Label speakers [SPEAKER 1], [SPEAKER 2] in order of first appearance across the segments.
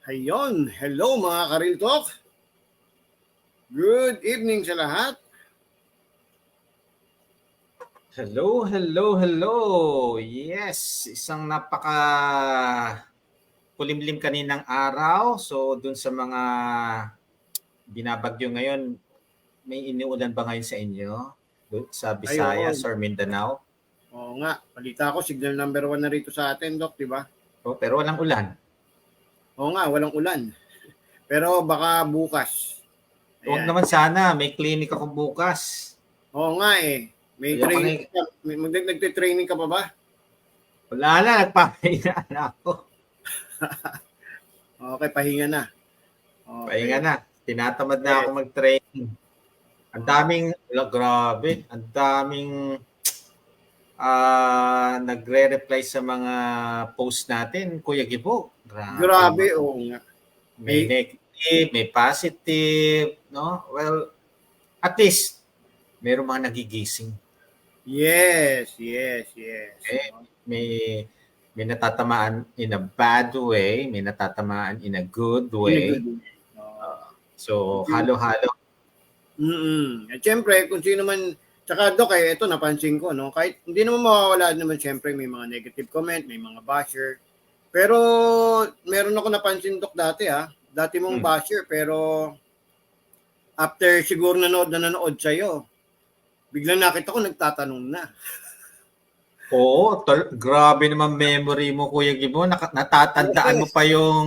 [SPEAKER 1] Hayon, hello mga Karil Talk. Good evening sa lahat.
[SPEAKER 2] Hello, hello, hello. Yes, isang napaka kulimlim kaninang araw. So, dun sa mga binabagyo ngayon, may iniulan ba ngayon sa inyo? Doon sa Visayas or Mindanao?
[SPEAKER 1] Oo nga, balita ko, signal number 1 na rito sa atin, Doc, di ba?
[SPEAKER 2] Oh, pero walang ulan.
[SPEAKER 1] Oo nga, walang ulan. Pero baka bukas.
[SPEAKER 2] Huwag
[SPEAKER 1] Ayan.
[SPEAKER 2] naman sana, may clinic ako bukas.
[SPEAKER 1] Oo nga eh. May
[SPEAKER 2] Ayoko
[SPEAKER 1] training ka. Nagte-training ka pa ba?
[SPEAKER 2] Wala na, nagpapahinga na ako.
[SPEAKER 1] Okay, pahinga na. Okay.
[SPEAKER 2] Pahinga na. Tinatamad na ako mag-training. Ang daming, grabe, ang daming nagre-reply sa mga post natin, Kuya Gibo.
[SPEAKER 1] Grabe, oo nga.
[SPEAKER 2] May negative, may positive, no? Well, at least, mayroong mga nagigising.
[SPEAKER 1] Yes.
[SPEAKER 2] May natatamaan in a bad way, may natatamaan in a good way. So, halo-halo.
[SPEAKER 1] At syempre, kung sino man, tsaka Doc, ito napansin ko, no? Kahit hindi naman mawawala naman syempre may mga negative comment, may mga basher. Pero meron ako napansin, Doc, dati Dati mong basher, pero after siguro nanood sa'yo, biglang nakita ko nagtatanong na.
[SPEAKER 2] Oo, grabe naman memory mo, Kuya Gibo. Natatandaan mo pa yung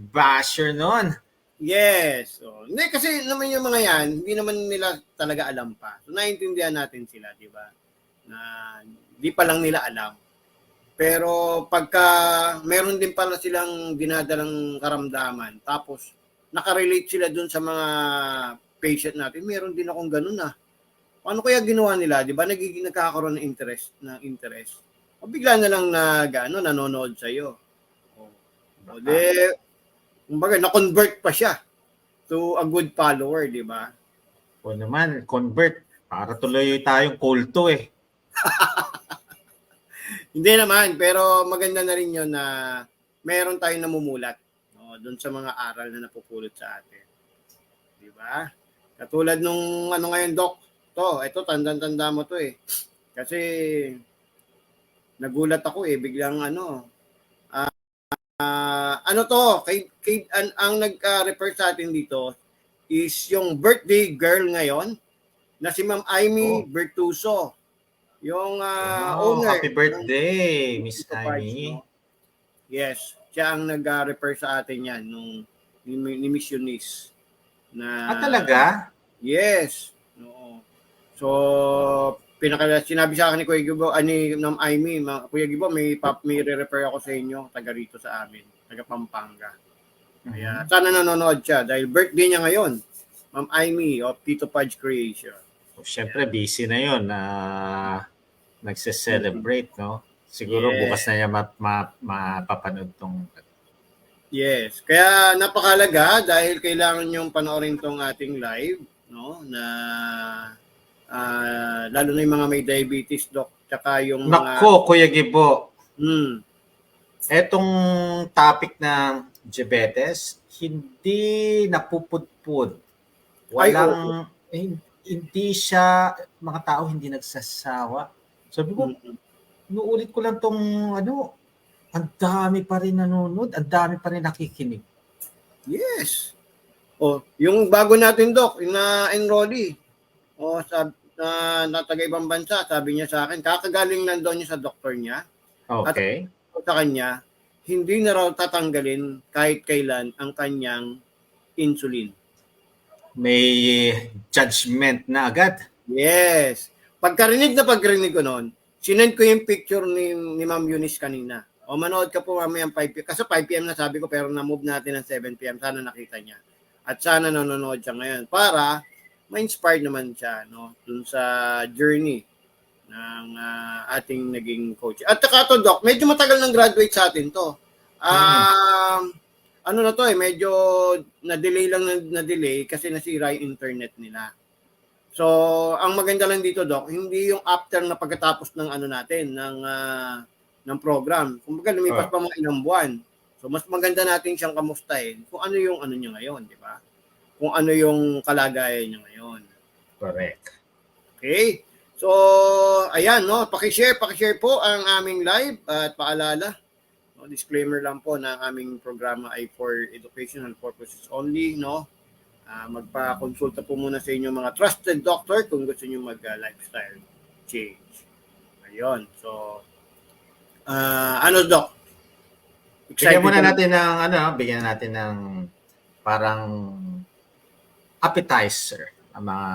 [SPEAKER 2] basher noon.
[SPEAKER 1] Yes. Hindi, kasi naman yung mga yan, hindi naman nila talaga alam pa. So, naiintindihan natin sila, di ba? Na di pa lang nila alam. Pero pagka meron din pala silang dinadalang karamdaman, tapos nakarelate sila dun sa mga patient natin, meron din akong ganun Paano kaya ginawa nila? Di ba nagkakaroon ng interest? O bigla na lang nanonood sa'yo. Kumbaga, na-convert pa siya to a good follower, di ba?
[SPEAKER 2] O naman, convert. Para tuloy tayong kulto eh.
[SPEAKER 1] Hindi naman, pero maganda na rin yun na meron tayong namumulat doon sa mga aral na napupulot sa atin. Di ba? Katulad nung ngayon, Doc, ito, tandang-tanda mo to eh. Kasi nagulat ako biglang ang nag-refer sa atin dito is yung birthday girl ngayon na si Ma'am Amy Bertuso. Yung owner.
[SPEAKER 2] Happy birthday, Miss Amy.
[SPEAKER 1] Yes, siya ang nag-refer sa atin yan ni Miss Eunice.
[SPEAKER 2] Talaga?
[SPEAKER 1] Yes. Oo. So, sinabi sa akin ni Kuya Gibo, ni Ma'am Amy, Kuya Gibo, may re-refer ako sa inyo, taga rito sa amin, taga Pampanga. Kaya sana nanonood siya dahil birthday niya ngayon, Ma'am Amy of Tito Pudge Creation.
[SPEAKER 2] Siyempre, busy na yun. Nagse-celebrate, no? Siguro bukas na niya mapapanood tong...
[SPEAKER 1] Yes. Kaya napakalaga dahil kailangan yung panoorin tong ating live, no? Na lalo na yung mga may diabetes, Doc. Tsaka yung mga...
[SPEAKER 2] Nako, Kuya Gibo.
[SPEAKER 1] Etong
[SPEAKER 2] topic ng diabetes, hindi napupudpud. Walang... hindi siya, mga tao hindi nagsasawa. Sabi ko, inuulit ko lang tong ang dami pa rin nanonood, ang dami pa rin nakikinig.
[SPEAKER 1] Yes. Yung bago natin, Doc, yung na-enrollee, na taga ibang bansa, sabi niya sa akin, kakagaling nandoon niya sa doktor niya.
[SPEAKER 2] Okay.
[SPEAKER 1] At sa kanya, hindi na raw tatanggalin kahit kailan ang kanyang insulin.
[SPEAKER 2] May judgment na agad.
[SPEAKER 1] Yes. Pagkarinig ko noon, sinend ko yung picture ni Ma'am Eunice kanina. Manood ka po mamayang 5 p.m. Kasi 5 p.m. na sabi ko, pero na-move natin ng 7 p.m. Sana nakita niya. At sana nanonood siya ngayon para ma-inspired naman siya dun sa journey ng ating naging coach. At saka to, Doc, medyo matagal nang graduate sa atin to. Medyo na-delay kasi nasira yung internet nila. So, ang maganda lang dito, Doc, hindi yung after na pagkatapos ng natin, ng program. Kumbaga, lumipas pa mga ilang buwan. So mas maganda natin siyang kamustahin kung ano yung ano niya ngayon, di ba? Kung ano yung kalagayan niya ngayon.
[SPEAKER 2] Correct.
[SPEAKER 1] Okay? So, ayan, no? Paki-share po ang aming live at paalala. No, disclaimer lang po na aming programa ay for educational purposes only, no? Magpa-consulta po muna sa inyong mga trusted doctor kung gusto niyo mag-lifestyle change. Ayun. So, ano, Doc?
[SPEAKER 2] Bigyan muna
[SPEAKER 1] ka na-
[SPEAKER 2] natin ng bigyan natin ng parang appetizer ang mga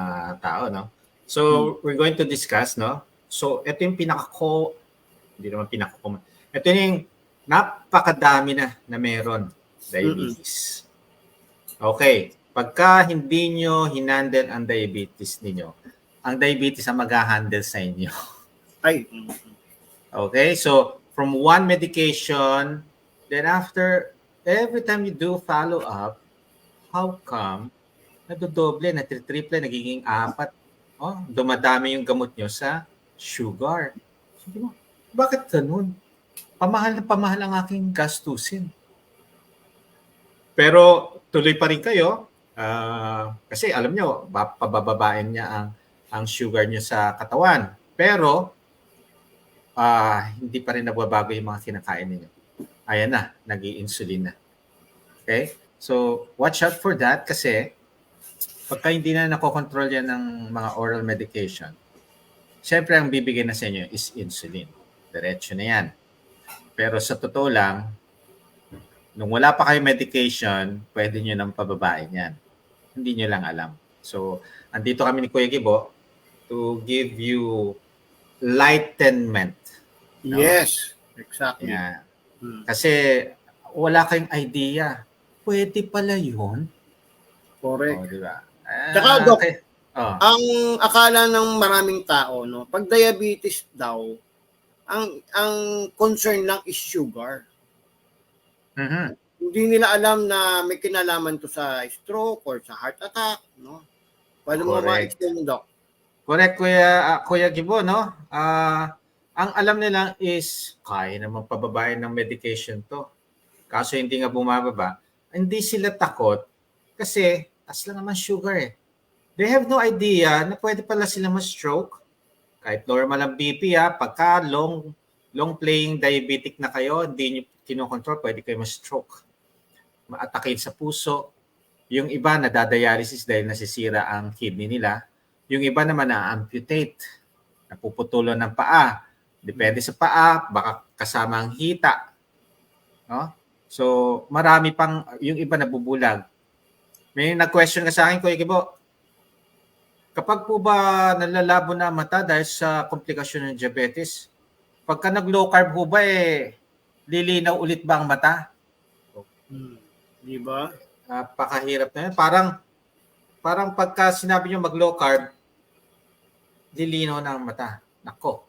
[SPEAKER 2] tao, no? So, we're going to discuss, no? So, ito yung hindi naman ito yung napakadami na meron, diabetes. Okay, pagka hindi nyo hinandle ang diabetes ninyo, ang diabetes ang mag-handle sa inyo.
[SPEAKER 1] Ay.
[SPEAKER 2] Okay, so from one medication, then after, every time you do follow-up, how come nadodoble, natitriple, nagiging 4? Dumadami yung gamot nyo sa sugar. Sabi mo, bakit ganun? Pamahal ang aking gastusin. Pero tuloy pa rin kayo kasi alam nyo, pabababain niya ang sugar nyo sa katawan. Pero hindi pa rin nababago yung mga kinakain ninyo. Ayan na, nag-i-insulin na. Okay? So, watch out for that kasi pagka hindi na nakokontrol yan ng mga oral medication, syempre ang bibigyan na sa inyo is insulin. Diretso na yan. Pero sa totoo lang, nung wala pa kayo medication, pwede nyo nang pababain yan. Hindi nyo lang alam. So, andito kami ni Kuya Gibo to give you enlightenment.
[SPEAKER 1] No? Yes, exactly.
[SPEAKER 2] Yeah. Kasi wala kayong idea. Pwede pala yun.
[SPEAKER 1] Correct.
[SPEAKER 2] Diba?
[SPEAKER 1] Saka, Doc, ang akala ng maraming tao, no, pag diabetes daw, ang concern lang is sugar.
[SPEAKER 2] Mm-hmm.
[SPEAKER 1] Hindi nila alam na may kinalaman to sa stroke or sa heart attack, no? Paano mo ma-explain, Doc?
[SPEAKER 2] Correct, Kuya Gibo, no? Ang alam nila is kaya naman pababain ng medication to. Kaso hindi nga bumababa. Hindi sila takot kasi taas lang naman sugar eh. They have no idea na pwede pala sila ma-stroke. Kahit normal ang BP pagka long playing diabetic na kayo, hindi nyo kinokontrol, pwede kayo ma-stroke. Ma-atake sa puso. Yung iba nadadialysis dahil nasisira ang kidney nila. Yung iba naman na-amputate. Napuputulan ng paa. Depende sa paa, baka kasama ang hita. No? So, marami pang, yung iba nabubulag. May nag-question ka sa akin, Kuya Gibo. Kapag po ba nalalabo na mata dahil sa komplikasyon ng diabetes, pagka nag-low carb po ba lilinaw ulit ba ang mata?
[SPEAKER 1] Di ba?
[SPEAKER 2] Napakahirap na yan. Parang pagka sinabi nyo mag-low carb, lilinaw na ang mata. Nako,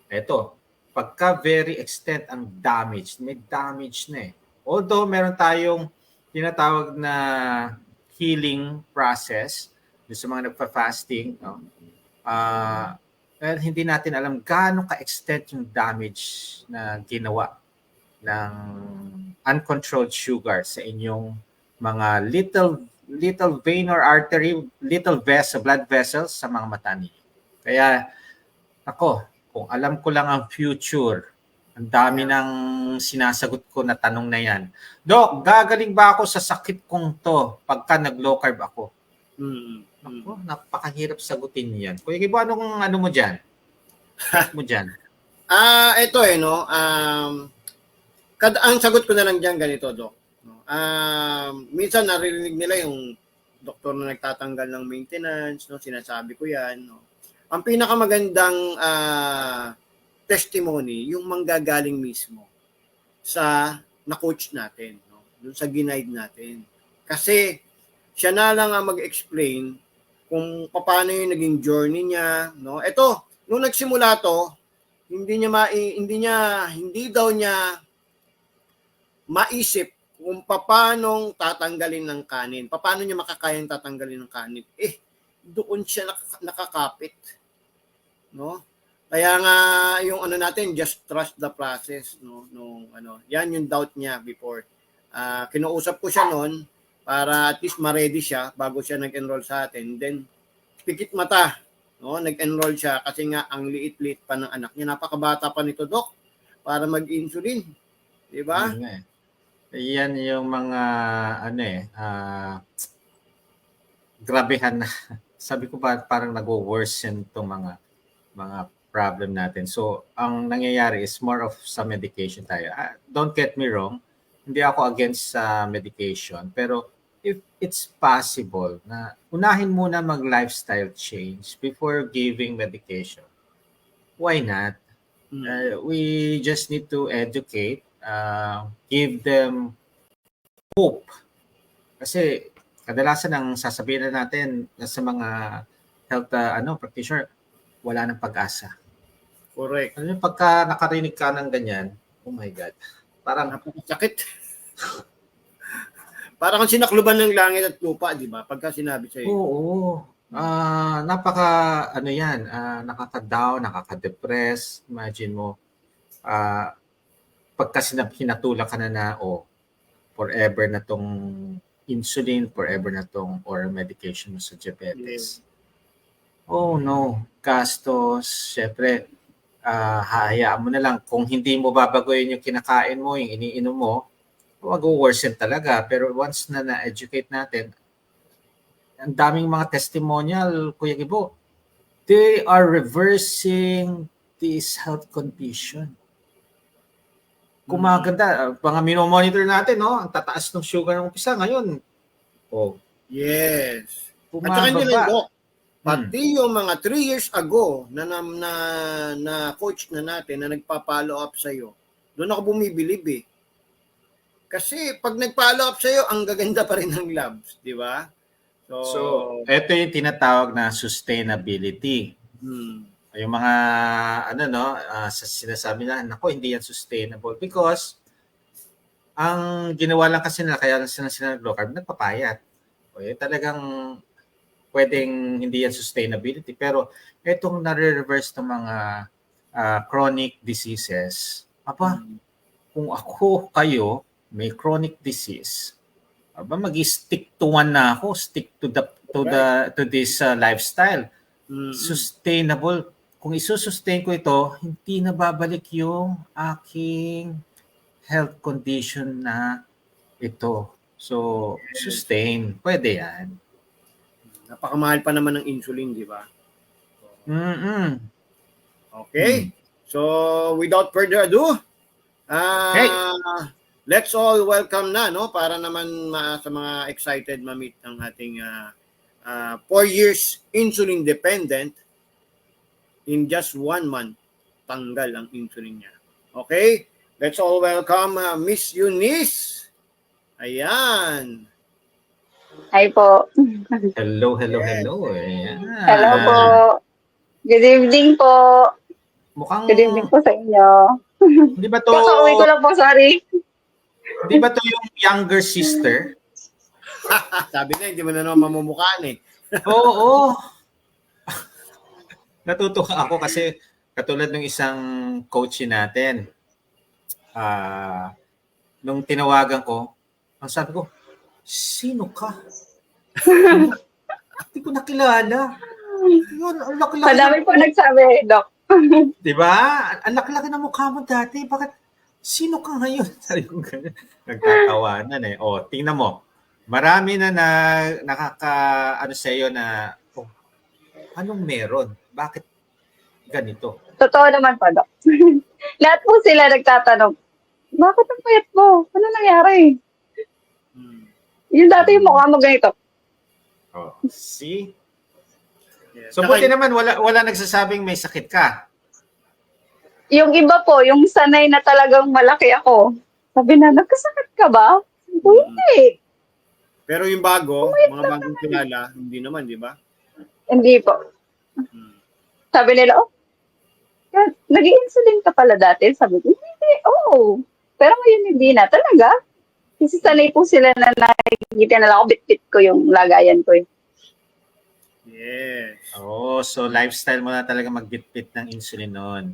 [SPEAKER 2] eto, pagka very extent ang damage, may damage na eh. Although meron tayong tinatawag na healing process sa mga nagpa-fasting, no? Well, hindi natin alam gaano ka-extent yung damage na ginawa ng uncontrolled sugar sa inyong mga little vein or artery, little vessel, blood vessels sa mga mata niyo. Kaya, kung alam ko lang ang future, ang dami ng sinasagot ko na tanong na yan. Dok, gagaling ba ako sa sakit kong to pagka nag-low carb ako? Napakahirap sagutin yan. Kuya Gibo, anong ano mo dyan? Mo dyan?
[SPEAKER 1] Ito no. Ang sagot ko na lang dyan ganito, Dok. Minsan naririnig nila yung doktor na nagtatanggal ng maintenance, no? Sinasabi ko yan, no? Ang pinakamagandang testimony, yung manggagaling mismo sa na-coach natin, no? Doon sa ginaid natin. Kasi siya na lang ang mag-explain kung paano yung naging journey niya, no? Ito, nung nagsimula to, hindi daw niya maisip kung paano tatanggalin ng kanin. Paano niya makakayang tatanggalin ng kanin? Doon siya nakakapit. No? Kaya nga yung ano natin, just trust the process, no? Yan yung doubt niya before. Kinausap ko siya noon para at least ma-ready siya bago siya nag-enroll sa atin. Then, pikit mata. No? Nag-enroll siya kasi nga ang liit-liit pa ng anak niya. Napakabata pa nito, Dok, para mag-insulin. Di ba?
[SPEAKER 2] Yun nga eh. Yan yung mga grabehan na sabi ko ba parang nagwo-worsen itong mga problem natin. So, ang nangyayari is more of sa medication tayo. Don't get me wrong, hindi ako against sa medication, pero if it's possible na unahin muna mag-lifestyle change before giving medication, why not? We just need to educate, give them hope. Kasi kadalasan ang sasabihin na natin sa mga health practitioner, wala nang pag-asa.
[SPEAKER 1] Correct.
[SPEAKER 2] Ano yung pagka nakarinig ka ng ganyan, oh my God, parang
[SPEAKER 1] napakasakit. Parang kang sinakluban ng langit at lupa, di ba? Pagka sinabi sa'yo.
[SPEAKER 2] Oo. Nakaka-down, nakaka-depress. Imagine mo, pagka hinatulan ka na forever na tong insulin, forever na tong oral medication mo sa diabetes. Oh no, gastos, syempre, hayaan mo na lang. Kung hindi mo babaguhin yung kinakain mo, yung iniinom mo, mag-worsen talaga. Pero once na na-educate natin, ang daming mga testimonial, Kuya Gibo, they are reversing this health condition. Kumaganda, mga minomonitor natin, no? Ang tataas ng sugar ng umpisa ngayon. Oh.
[SPEAKER 1] Yes. At saka nyo lang, Dok, pati yung mga 3 years ago na coach na natin na nagpa-follow up sa'yo, doon ako bumibilib eh. Kasi pag nag-follow up sa'yo, ang gaganda pa rin ng labs, di ba?
[SPEAKER 2] So, ito yung tinatawag na sustainability. Yung mga sinasabi na, nako, hindi yan sustainable because ang ginawa lang kasi nila, kaya sila low carb, nagpapayat. Talagang pwedeng hindi yan sustainability. Pero itong nare-reverse ng mga chronic diseases, kung ako, kayo, may chronic disease, mag-stick to one na ako, stick to this lifestyle. Sustainable. Kung isusustain ko ito, hindi na babalik yung aking health condition na ito. So, sustain. Pwede yan.
[SPEAKER 1] Napakamahal pa naman ng insulin, di ba? Okay. So, without further ado, let's all welcome na, no? Para naman sa mga excited ma-meet ng ating 4 years insulin dependent, in just 1 month, tanggal ang insulin niya. Okay? Let's all welcome Miss Eunice. Ayan.
[SPEAKER 3] Hi po.
[SPEAKER 2] Hello.
[SPEAKER 3] Ayan. Hello po. Good evening po. Good evening po sa inyo.
[SPEAKER 2] Hindi ba to?
[SPEAKER 3] Kakauwi ko lang po, sorry.
[SPEAKER 2] Hindi ba to yung younger sister?
[SPEAKER 1] Sabi na, hindi mo na naman mamumukhaan eh.
[SPEAKER 2] Oo. Natutuwa ako kasi katulad ng isang coach natin, nung tinawagan ko, ang sabi ko, sino ka? Hindi ko nakilala. Yun, ang laki-laki.
[SPEAKER 3] Madami po nagsabi, Doc.
[SPEAKER 2] Diba? Ang laki-laki na mukha mo dati. Bakit? Sino ka ngayon? Sabi ko ganyan. Nagtatawanan eh. O, tingnan mo. Marami na sa iyo na, anong meron? Bakit ganito?
[SPEAKER 3] Totoo naman po, Doc. Lahat po sila nagtatanong, bakit ang payat mo? Ano nangyari? Yung dati yung mukha mo ganito.
[SPEAKER 2] Oh, see? So, buti naman, wala nagsasabing may sakit ka.
[SPEAKER 3] Yung iba po, yung sanay na talagang malaki ako. Sabi na, nagkasakit ka ba? Hindi.
[SPEAKER 1] Pero yung mga bagong kilala, hindi naman, di ba?
[SPEAKER 3] Hindi po. Sabi nila, nag-insulin ka pala dati? Sabi ko, hindi, oo. Pero ngayon hindi na. Talaga? Kasi sanay po sila na nakikita na lang ako, bit-bit ko yung lagayan ko.
[SPEAKER 1] Yes.
[SPEAKER 2] So lifestyle mo na talaga magbit-bit ng insulin noon.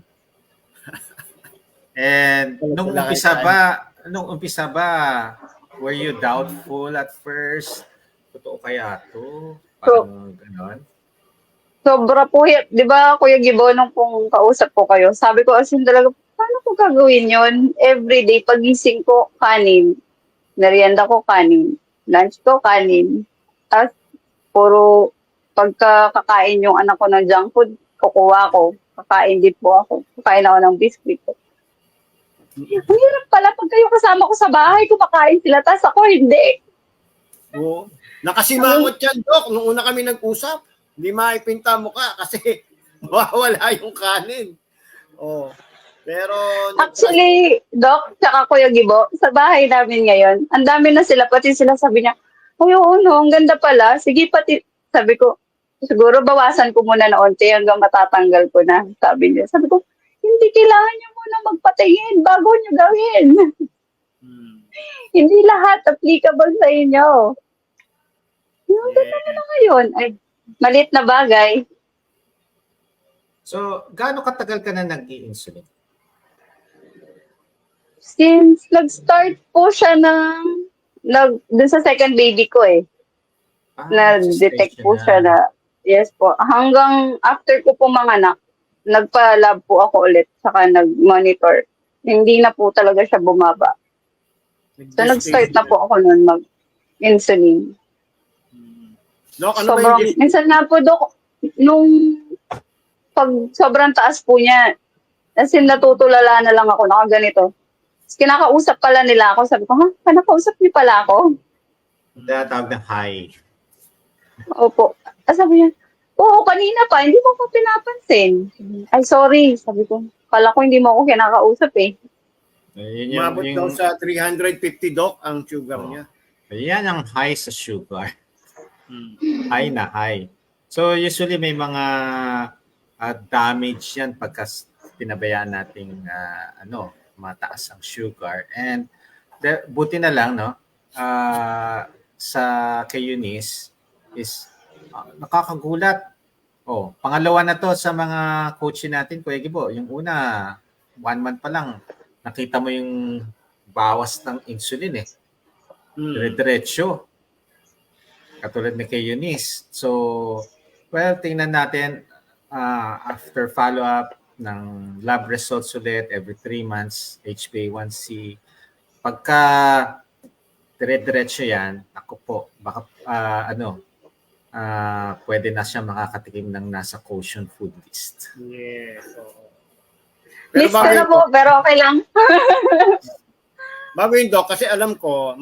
[SPEAKER 2] And nung umpisa ba, were you doubtful at first? Totoo kaya to?
[SPEAKER 3] So,
[SPEAKER 2] Parang ganon.
[SPEAKER 3] sobra po, di ba, Kuya Gibo, nung pong kausap ko kayo, sabi ko as in talaga, paano ko gagawin yun? Everyday, pagising ko, kanin. Merienda ko, kanin. Lunch ko, kanin. Tapos, puro pagkakakain yung anak ko ng junk food, kukuha ko. Kakain din po ako. Kakain ako ng biscuit. Ang hirap pala pag kayo kasama ko sa bahay, kumakain sila, tapos ako hindi.
[SPEAKER 1] Oo. Nakasimangot yan, Doc. Nung una kami nag-usap, hindi maipinta mo ka kasi mawawala yung kanin. Oh. Pero
[SPEAKER 3] Actually, Doc, tsaka Kuya Gibo, sa bahay namin ngayon, ang dami na sila, pati sila sabi niya, ay, oo, no, ang ganda pala. Sige, pati, sabi ko, siguro bawasan ko muna na onti hanggang matatanggal ko na, sabi niya. Sabi ko, hindi kailangan niyo muna magpatingin bago niyo gawin. Hindi lahat applicable sa inyo. Yung ganda mo na ngayon, ay, malit na bagay.
[SPEAKER 2] So, gaano katagal ka na nag-i-insulin?
[SPEAKER 3] Since nag-start po siya dun sa second baby ko na-detect po siya na, yes po, hanggang after ko po manganak, nagpa-lab po ako ulit, saka nag-monitor. Hindi na po talaga siya bumaba. So, nag-start na po ako nun mag-insulin.
[SPEAKER 1] Doc, ano ba
[SPEAKER 3] Sobrang,
[SPEAKER 1] yung
[SPEAKER 3] minsan na po, Dok, nung pag sobrang taas po niya, as in natutulala na lang ako, nakaganito. Kinakausap pala nila ako. Sabi ko, ha? Kinakausap niyo pala ako?
[SPEAKER 2] Tawag ng high.
[SPEAKER 3] Opo. Sabi niya, oo, kanina pa, hindi mo ko pinapansin. Ay, sorry. Sabi ko, kala ko hindi mo ako kinakausap eh.
[SPEAKER 2] Yun
[SPEAKER 1] umabot daw sa 350, Doc, ang sugar niya?
[SPEAKER 2] Yan ang high sa sugar. High na high. So usually may mga damage yan pagka pinabayaan nating mataas ang sugar. And buti na lang sa kay Eunice is nakakagulat. Pangalawa na to sa mga coach natin, Kuya Gibo. Yung una, 1 month pa lang, nakita mo yung bawas ng insulin Dire-diretso. Katulad ni kay Eunice. So, well, tingnan natin after follow-up ng lab results ulit every 3 months, HbA1c. Pagka dire-diretso yan, ako po, baka pwede na siya makakatikim ng nasa caution food list.
[SPEAKER 1] Yes. Oo.
[SPEAKER 3] List ka na po, pero okay lang.
[SPEAKER 1] Bago yun, Doc, kasi alam ko,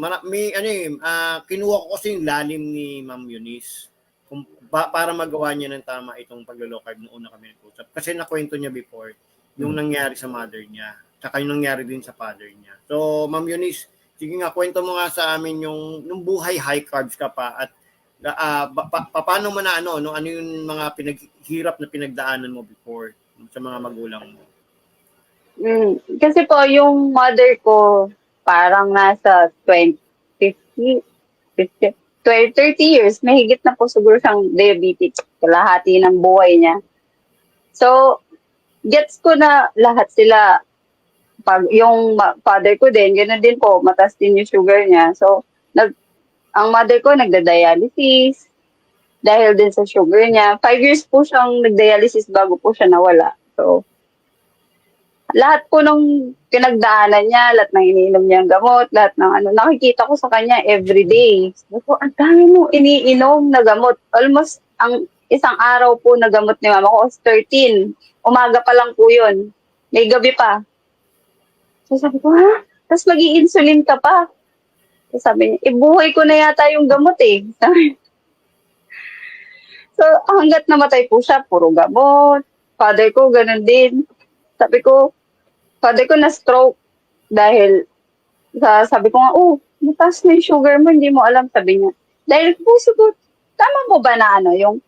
[SPEAKER 1] kinuha ko kasi yung lalim ni Ma'am Eunice para magawa niya ng tama itong paglo-low carb noong una kami nag-usap. Kasi nakwento niya before yung nangyari sa mother niya, tsaka yung nangyari din sa father niya. So, Ma'am Eunice, sige nga, kwento mo nga sa amin yung buhay high carbs ka pa at paano mo na ano yung mga pinaghirap na pinagdaanan mo before sa mga magulang mo?
[SPEAKER 3] Kasi po, yung mother ko, parang nasa 30 years, may higit na po siguro siyang diabetic, kalahati ng buhay niya. So, gets ko na lahat sila. Pag yung father ko din, gano'n din po, mataas din yung sugar niya. So, ang mother ko nagda-dialysis dahil din sa sugar niya. 5 years po siyang nagdialysis bago po siya nawala. So, lahat po ng pinagdaanan niya, lahat ng iniinom niyang gamot, lahat ng nakikita ko sa kanya everyday. Sabi ko, ang dami mo iniinom na gamot. Almost ang isang araw po na gamot ni mama ko is 13. Umaga pa lang po yun. May gabi pa. So sabi ko, ha? Tapos mag-i-insulin ka pa. So sabi niya, buhay ko na yata yung gamot eh. So hanggat namatay po siya, puro gamot. Father ko, ganun din. Sabi ko, father ko na-stroke dahil sabi ko nga, mataas na yung sugar mo, hindi mo alam, sabi niya. Dahil puso ko, tama mo ba na yung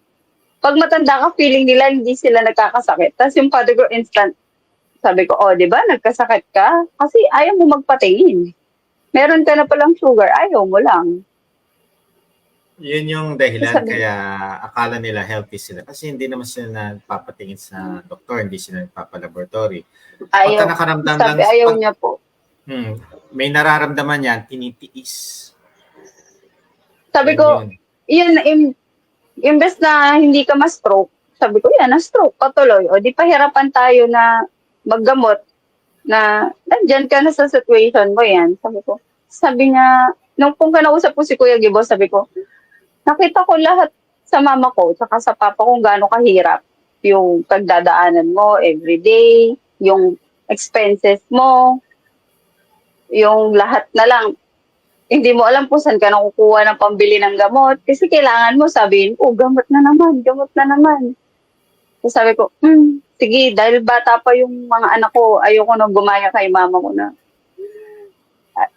[SPEAKER 3] pag matanda ka, feeling nila hindi sila nagkakasakit. Tapos yung father ko instant, sabi ko, di ba, nagkasakit ka? Kasi ayaw mo magpatingin. Meron ka na palang sugar, ayaw mo lang.
[SPEAKER 2] Yun yung dahilan kaya akala nila healthy sila. Kasi hindi naman sila nagpapatingin sa doktor, hindi sila nagpapalaboratory.
[SPEAKER 3] Ayaw.
[SPEAKER 2] Pagka nakaramdam
[SPEAKER 3] sabi,
[SPEAKER 2] lang,
[SPEAKER 3] ayaw niya po.
[SPEAKER 2] May nararamdaman yan, tinitiis.
[SPEAKER 3] Sabi
[SPEAKER 2] Yan
[SPEAKER 3] ko,
[SPEAKER 2] yun.
[SPEAKER 3] imbes na hindi ka ma-stroke, sabi ko, yan, na-stroke, patuloy. O di pahirapan tayo na maggamot na nandyan ka na sa situation mo yan. Sabi niya, nung kung kanausap ko si Kuya Gibo, sabi ko, nakita ko lahat sa mama ko, tsaka sa papa kung gaano kahirap yung pagdadaanan mo everyday, yung expenses mo, yung lahat na lang. Hindi mo alam kung saan ka nakukuha ng pambili ng gamot. Kasi kailangan mo sabihin, gamot na naman, gamot na naman. So sabi ko, sige, dahil bata pa yung mga anak ko, ayoko na gumaya kay mama ko na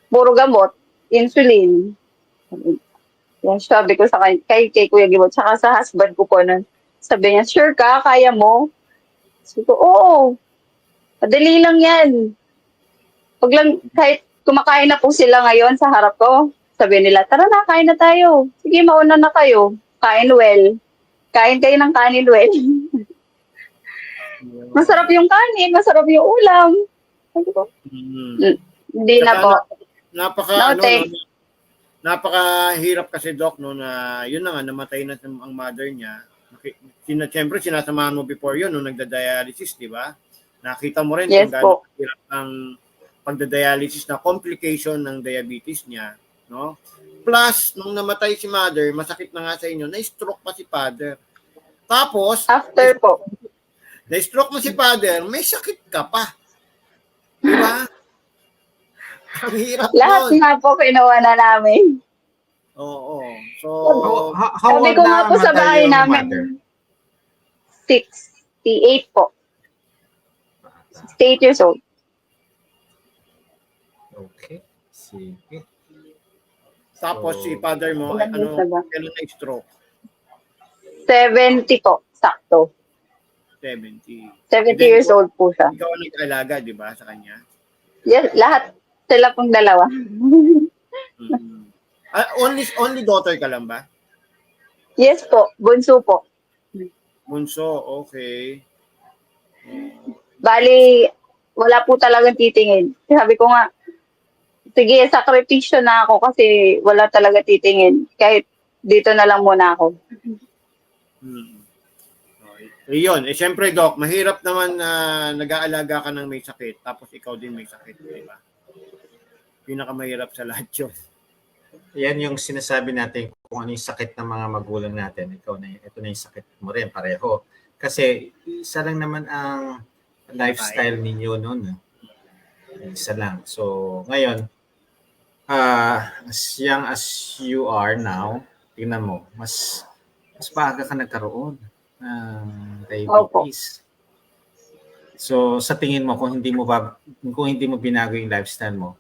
[SPEAKER 3] puro gamot, insulin. Yan, sabi ko sa kay Kuya Gibot, tsaka sa husband ko po nun. Sabi niya, sure ka? Kaya mo? Sabi ko, oo. Madali lang yan. Pag lang, kahit kumakain na po sila ngayon sa harap ko, sabi nila, tara na, kain na tayo. Sige, mauna na kayo. Kain well. Kain kayo ng kanin well. Masarap yung kanin, masarap yung ulam. Sabi ko, hindi na po.
[SPEAKER 1] Napakahirap kasi, Doc, no, na yun na nga, namatay na ang mother niya. Siyempre, sinasamahan mo before yun, nung nagda-dialysis, di ba? Nakita mo rin
[SPEAKER 3] Yes,
[SPEAKER 1] kung gaano hirap ang pagda-dialysis na complication ng diabetes niya, no? Plus, nung namatay si mother, masakit na nga sa inyo, na-stroke pa si father. Tapos,
[SPEAKER 3] after po.
[SPEAKER 1] na-stroke mo si father, may sakit ka pa. Di ba? Ang hirap
[SPEAKER 3] Lahat
[SPEAKER 1] nun.
[SPEAKER 3] nga po kinuha na namin.
[SPEAKER 1] Oo. So,
[SPEAKER 2] How
[SPEAKER 3] Sabi
[SPEAKER 2] old
[SPEAKER 3] ko
[SPEAKER 2] na
[SPEAKER 3] nga po sa
[SPEAKER 2] namatay
[SPEAKER 3] bahay
[SPEAKER 2] yung
[SPEAKER 3] namin,
[SPEAKER 2] mother?
[SPEAKER 3] 68 po. 68 years old.
[SPEAKER 2] Okay. Sige.
[SPEAKER 1] tapos
[SPEAKER 2] So,
[SPEAKER 1] si father mo,
[SPEAKER 3] ilan years na ba?
[SPEAKER 1] kailan na-stroke?
[SPEAKER 3] 70 po, sakto.
[SPEAKER 1] 70.
[SPEAKER 3] 70
[SPEAKER 1] Then,
[SPEAKER 3] years old po siya.
[SPEAKER 1] Ikaw ang nag-alaga, di ba, sa kanya?
[SPEAKER 3] Yes, lahat. Sila pong dalawa.
[SPEAKER 1] Mm. Only daughter ka lang ba?
[SPEAKER 3] Yes po, bunso po.
[SPEAKER 1] Bunso, okay.
[SPEAKER 3] Bali, wala po talagang titingin. Sabi ko nga, sige, sakripisyo na ako kasi wala talaga titingin. Kahit dito na lang muna ako.
[SPEAKER 1] Okay. So, yun. Siyempre, Doc, mahirap naman na nag-aalaga ka ng may sakit, tapos ikaw din may sakit, di ba? Pinakamahirap sa lahat yun.
[SPEAKER 2] Yan yung sinasabi natin kung ano yung sakit ng mga magulang natin. Ito na yung sakit mo rin, pareho. Kasi isa lang naman ang lifestyle ninyo noon. Isa lang. So, ngayon, as young as you are now, tingnan mo, mas maaga ka nagkaroon ng diabetes. So, sa tingin mo, kung hindi mo binago yung lifestyle mo,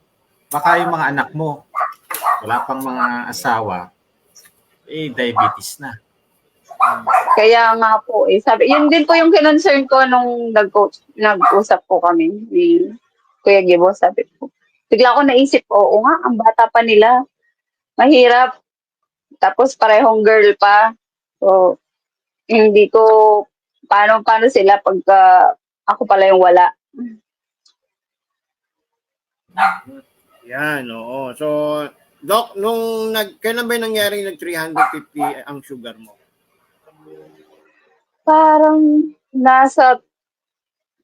[SPEAKER 2] baka yung mga anak mo, wala pang mga asawa, diabetes na.
[SPEAKER 3] Kaya nga po, sabi, yun din po yung kinonsern ko nung nag-usap po kami ni Kuya Gibo, sabi ko. Bigla ko naisip, oo nga, ang bata pa nila. Mahirap. Tapos parehong girl pa. So, hindi ko, paano sila pagka ako pala yung wala.
[SPEAKER 1] Yan, oo. So, Doc, kailan ba nangyari nag-350 ang sugar mo?
[SPEAKER 3] Parang nasa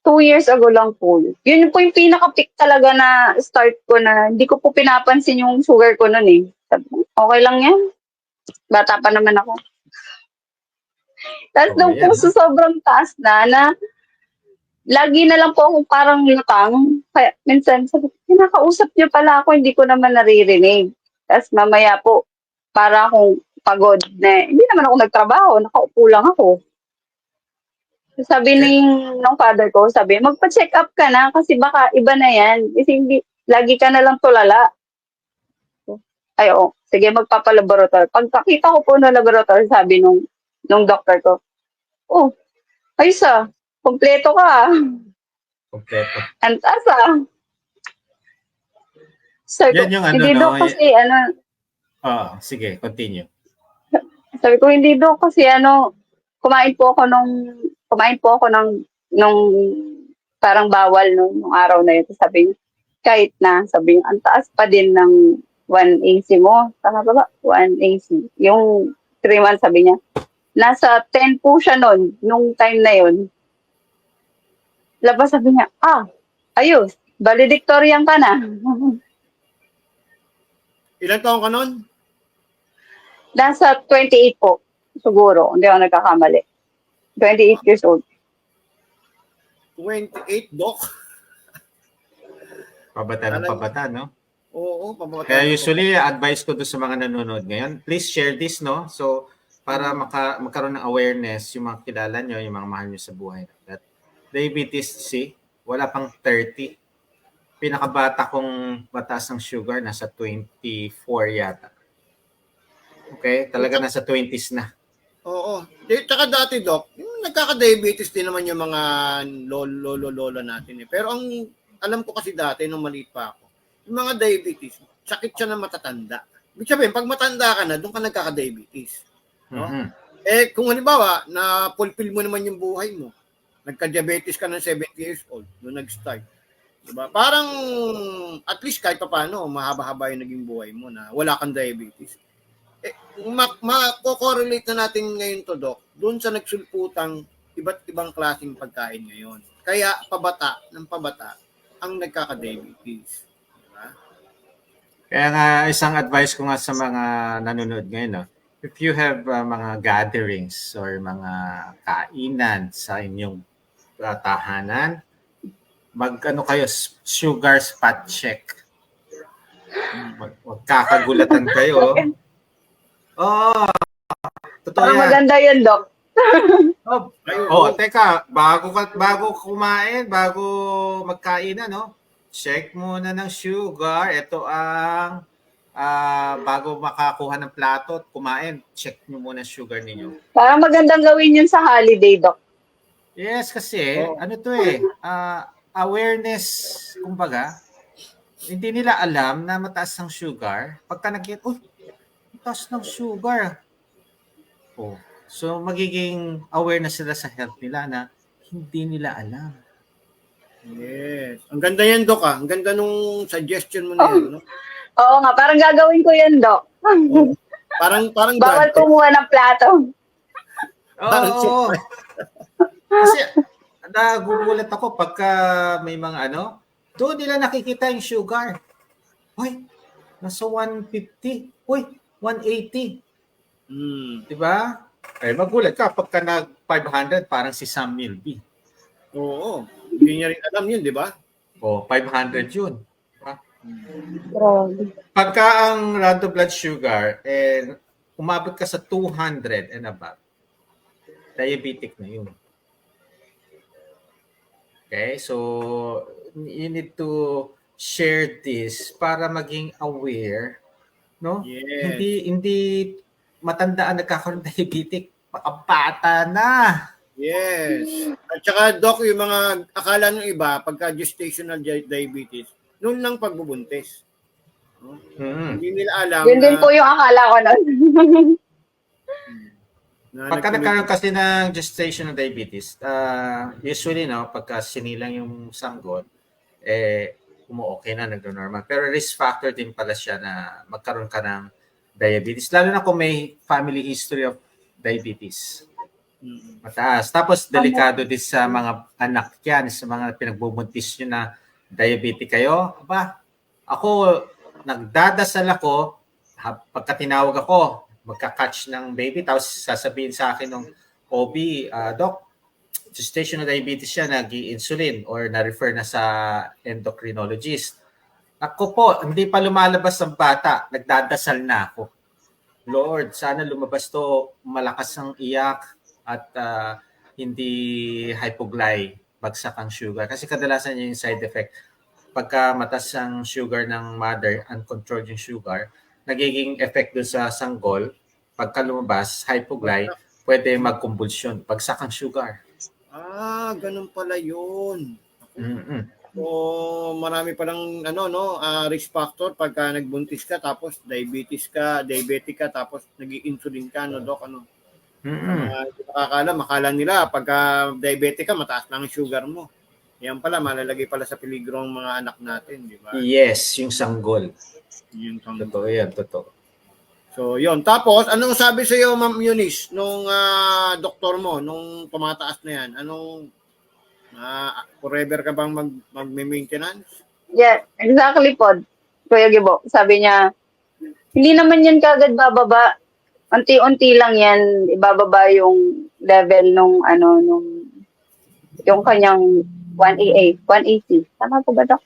[SPEAKER 3] 2 years ago lang po. Yun po yung pinaka-peak talaga na start ko na hindi ko po pinapansin yung sugar ko nun eh. Sabi ko, okay lang yan. Bata pa naman ako. Tapos nung po sa sobrang taas na lagi na lang po akong parang lutang. Kaya minsan sabi ko, pinakausap niyo pala ako, hindi ko naman naririnig. Tapos mamaya po, para akong pagod na hindi naman ako nagtrabaho, nakaupo lang ako. Sabi ng father ko, sabi, magpa-check up ka na kasi baka iba na yan. Kasi hindi, lagi ka na lang tulala. Ay, sige, magpapalaboratory. Pagkakita ko po ng laboratory, sabi nung doctor ko, ayos kompleto ka.
[SPEAKER 2] Kompleto.
[SPEAKER 3] Antas Sabi
[SPEAKER 2] yan
[SPEAKER 3] ko,
[SPEAKER 2] yung
[SPEAKER 3] hindi daw kasi
[SPEAKER 2] sige, continue.
[SPEAKER 3] Sabi ko, hindi daw kasi kumain po ako ng parang bawal nung araw na yun. Sabi niya, kahit na, sabi niya, ang taas pa din ng 1AC mo. Tama ba ba? 1AC. Yung 3 months, sabi niya, nasa 10 po siya nun, nung time na yun. Labas sabi niya, ayos, valedictorian ka na.
[SPEAKER 1] Ilan taon ka nun?
[SPEAKER 3] Nasa 28 po, siguro, hindi ako nagkakamali. 28 years old.
[SPEAKER 1] 28, Doc?
[SPEAKER 2] Pabata ng pabata, no?
[SPEAKER 1] Oo, pabata.
[SPEAKER 2] Kaya usually, advice ko doon sa mga nanonood ngayon, please share this, no? So, para magkaroon ng awareness yung mga kilala nyo, yung mga mahal nyo sa buhay. That diabetes, see, wala pang 30. Pinakabata kong mataas ng sugar, nasa 24 yata. Okay? Talaga nasa 20s na.
[SPEAKER 1] Oo. Tsaka dati, Doc, yung nagkaka-diabetes din naman yung mga lolo-lola natin. Pero ang alam ko kasi dati, nung maliit pa ako, yung mga diabetes, sakit siya na matatanda. Ibig sabihin, pag matanda ka na, doon ka nagkaka-diabetes. No?
[SPEAKER 2] Mhm.
[SPEAKER 1] Kung halimbawa, na-fulfill mo naman yung buhay mo, nagka-diabetes ka ng 70 years old, doon nag-start. Diba? Parang, at least kahit pa paano, mahaba-haba yung naging buhay mo na wala kang diabetes. Mako-correlate na natin ngayon to, Doc, doon sa nagsulputang iba't ibang klaseng pagkain ngayon. Kaya pabata ang nagkaka-diabetes. Diba?
[SPEAKER 2] Kaya nga, isang advice ko nga sa mga nanonood ngayon, no? If you have mga gatherings or mga kainan sa inyong tahanan, mag-ano kayo, sugar spot check. Magkakagulatan kayo. Totoo
[SPEAKER 3] Parang
[SPEAKER 2] yan.
[SPEAKER 3] maganda yun, Doc.
[SPEAKER 2] Teka, bago kumain, bago magkainan, no? Check muna ng sugar. Ito ang bago makakuha ng plato at kumain, check nyo muna sugar ninyo.
[SPEAKER 3] Parang magandang gawin yun sa holiday, Doc.
[SPEAKER 2] Yes, kasi ano to awareness, kumbaga, hindi nila alam na mataas ng sugar. Pagka mataas ng sugar. So magiging aware na sila sa health nila na hindi nila alam.
[SPEAKER 1] Yes. Ang ganda yan, Doc. Ang ganda nung suggestion mo na yan. No?
[SPEAKER 3] Oo nga, parang gagawin ko yun, Doc.
[SPEAKER 1] Parang
[SPEAKER 3] Bawal kumuha ng plato.
[SPEAKER 2] Oo. Kasi nagugulat ako pagka may mga doon nila nakikita yung sugar. Uy, nasa 150. Uy, 180. Diba? Magulat ka pagka nag 500 parang si Sam Milby.
[SPEAKER 1] Oo. Hindi niya rin alam yun, di ba?
[SPEAKER 2] 500 yun. Diba?
[SPEAKER 3] Grabe.
[SPEAKER 2] Pagka ang random blood sugar, umabot ka sa 200 and above, diabetic na yun. Okay, so you need to share this para maging aware, no?
[SPEAKER 1] Yes.
[SPEAKER 2] Hindi matandaan nagkakaroon ng diabetic, bata na.
[SPEAKER 1] Yes. At saka, Doc, yung mga akala ng iba, pagka gestational diabetes, noon lang pagbubuntis. No? Hindi nila alam
[SPEAKER 3] Yun din po yung akala ko nun.
[SPEAKER 2] Pagka nagkaroon kasi ng gestational diabetes, usually, pagka sinilang yung sanggol, okay na, nagno-normal. Pero risk factor din pala siya na magkaroon ka ng diabetes. Lalo na kung may family history of diabetes. Mataas. Tapos, delikado din sa mga anak yan, sa mga pinagbubuntis nyo na diabetic kayo. Ako, nagdadasal ako, pagka tinawag ako, magka-catch ng baby, tapos sasabihin sa akin ng OB, Doc, gestational diabetes siya, nag-i-insulin or na-refer na sa endocrinologist. Ako po, hindi pa lumalabas ang bata, nagdadasal na ako. Lord, sana lumabas to, malakas ang iyak at hindi hypogly, bagsak ang sugar. Kasi kadalasan yung side effect, pagka mataas ang sugar ng mother, uncontrolled yung sugar, nagiging effect doon sa sanggol, pagka lumabas, hypogly, pwede magkumbulsyon, bagsak ang sugar.
[SPEAKER 1] Ganun pala yun.
[SPEAKER 2] Mm-hmm.
[SPEAKER 1] So, marami palang risk factor pagka nagbuntis ka, tapos diabetic ka, tapos nag-i-insulin ka, Doc,
[SPEAKER 2] Mm-hmm.
[SPEAKER 1] Makakala nila, pagka diabetic ka, mataas lang ang sugar mo. Yan pala, malalagay pala sa peligro ang mga anak natin, di ba?
[SPEAKER 2] Yes, yung sanggol.
[SPEAKER 1] Yung
[SPEAKER 2] Totoo yan, totoo.
[SPEAKER 1] So, yun. Tapos, anong sabi sa iyo, Ma'am Eunice, nung doktor mo, nung tumataas na yan? Anong, forever ka bang mag-maintenance?
[SPEAKER 3] Yeah, exactly po. Kuya Gibo, sabi niya, hindi naman yan kagad bababa. Unti-unti lang yan, ibababa yung level nung yung kanyang 180. Tama po ba, Dok?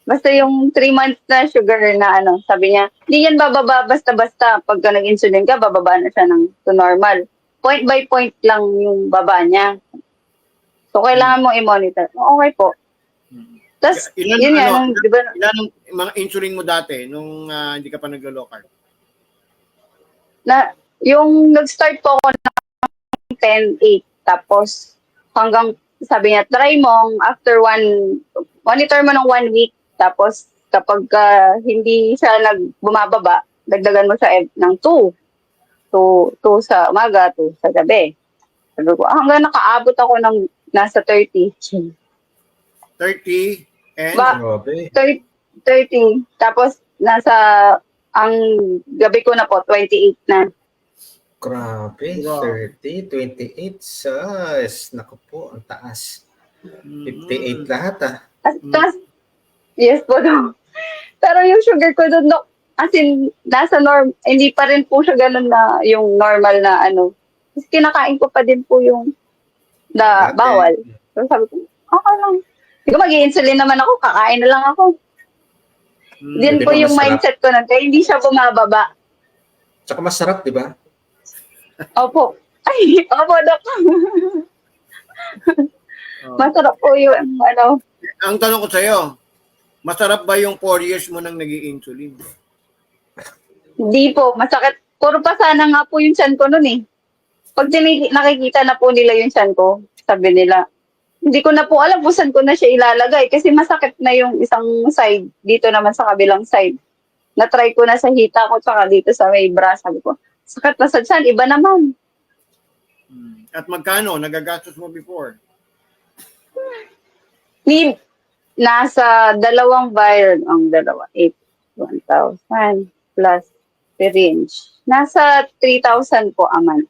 [SPEAKER 3] Basta yung 3 months na sugar na sabi niya, hindi yan bababa basta-basta. Pagka nag-insulin ka, bababa na siya to normal. Point by point lang yung baba niya. So, kailangan mo i-monitor. Okay po. Tapos, yun yan. Diba,
[SPEAKER 1] ilan ang mga insulin mo dati nung hindi ka pa naglo-low carb?
[SPEAKER 3] Yung nag-start po ako ng 10-8. Tapos, hanggang sabi niya, try mo after monitor mo ng 1 week. Tapos, kapag hindi siya bumababa, dagdagan mo siya ng 2. 2 sa umaga, 2 sa gabi. Sabi ko, hanggang nakaabot ako ng nasa 30.
[SPEAKER 1] 30 and?
[SPEAKER 2] Grabe.
[SPEAKER 3] 30. Tapos, ang gabi ko na po, 28 na.
[SPEAKER 2] Grabe,
[SPEAKER 1] Wow.
[SPEAKER 2] 30, 28, naku po, ang taas. 58 lahat
[SPEAKER 3] Tapos, yes po daw. Pero yung sugar ko doon, as in, nasa hindi pa rin po siya ganun na yung normal na Tapos kinakain ko pa din po yung bawal. So sabi ko, okay lang. Hindi ko mag-i-insulin naman ako, kakain na lang ako. Din po
[SPEAKER 2] Pwede
[SPEAKER 3] yung
[SPEAKER 2] masarap.
[SPEAKER 3] mindset ko nun, kaya hindi siya bumababa.
[SPEAKER 2] Tsaka masarap, di ba?
[SPEAKER 3] Opo. Ay, opo, Dok. Masarap po yung
[SPEAKER 1] Ang tanong ko sa'yo, masarap ba yung 4 years mo nang nag-i-insulin?
[SPEAKER 3] Hindi po, masakit. Puro pa sana nga po yung tiyan ko nun eh. Pag nakikita na po nila yung tiyan ko, sabi nila, hindi ko na po alam kung saan ko na siya ilalagay kasi masakit na yung isang side, dito naman sa kabilang side. Na-try ko na sa hita ko tsaka dito sa may bra, sabi ko, sakit na sa tiyan, iba naman.
[SPEAKER 1] At magkano nagagastos mo before?
[SPEAKER 3] Nasa 2 vial, ang 1,000 plus syringe. Nasa 3,000 po a month.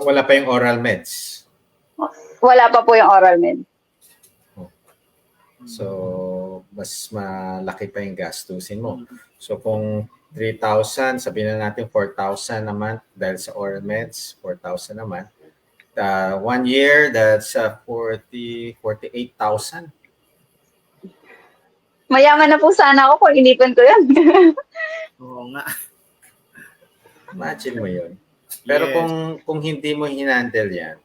[SPEAKER 2] Wala pa yung oral meds.
[SPEAKER 3] Wala pa po yung oral med.
[SPEAKER 2] So, mas malaki pa yung gastusin mo. So, kung 3,000, sabihin na natin 4,000 a month dahil sa oral meds, 4,000 a month. 1 year, that's 48,000.
[SPEAKER 3] Mayaman na po sana ako kung inipan ko yun.
[SPEAKER 1] Oo nga.
[SPEAKER 2] Imagine mo yun. Pero
[SPEAKER 1] Yes.
[SPEAKER 2] kung hindi mo hinandle yan,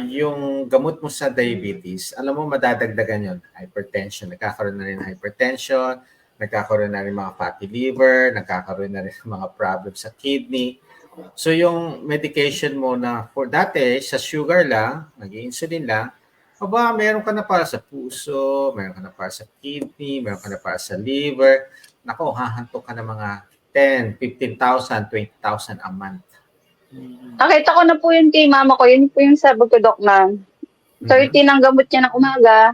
[SPEAKER 2] yung gamot mo sa diabetes, alam mo madadagdagan yun. Hypertension, nagkakaroon na rin ng hypertension, nagkakaroon na rin mga fatty liver, nagkakaroon na rin mga problem sa kidney. So yung medication mo na for dati sa sugar lang, nag-insulin lang, meron ka na para sa puso, meron ka na para sa kidney, meron ka na para sa liver. Nako, hahantok ka ng mga 10, 15,000, 20,000 a month.
[SPEAKER 3] Nakita ko na po yun kay mama ko. Yun po yung sabi ko, Dok, na 30 ng gamot niya ng umaga,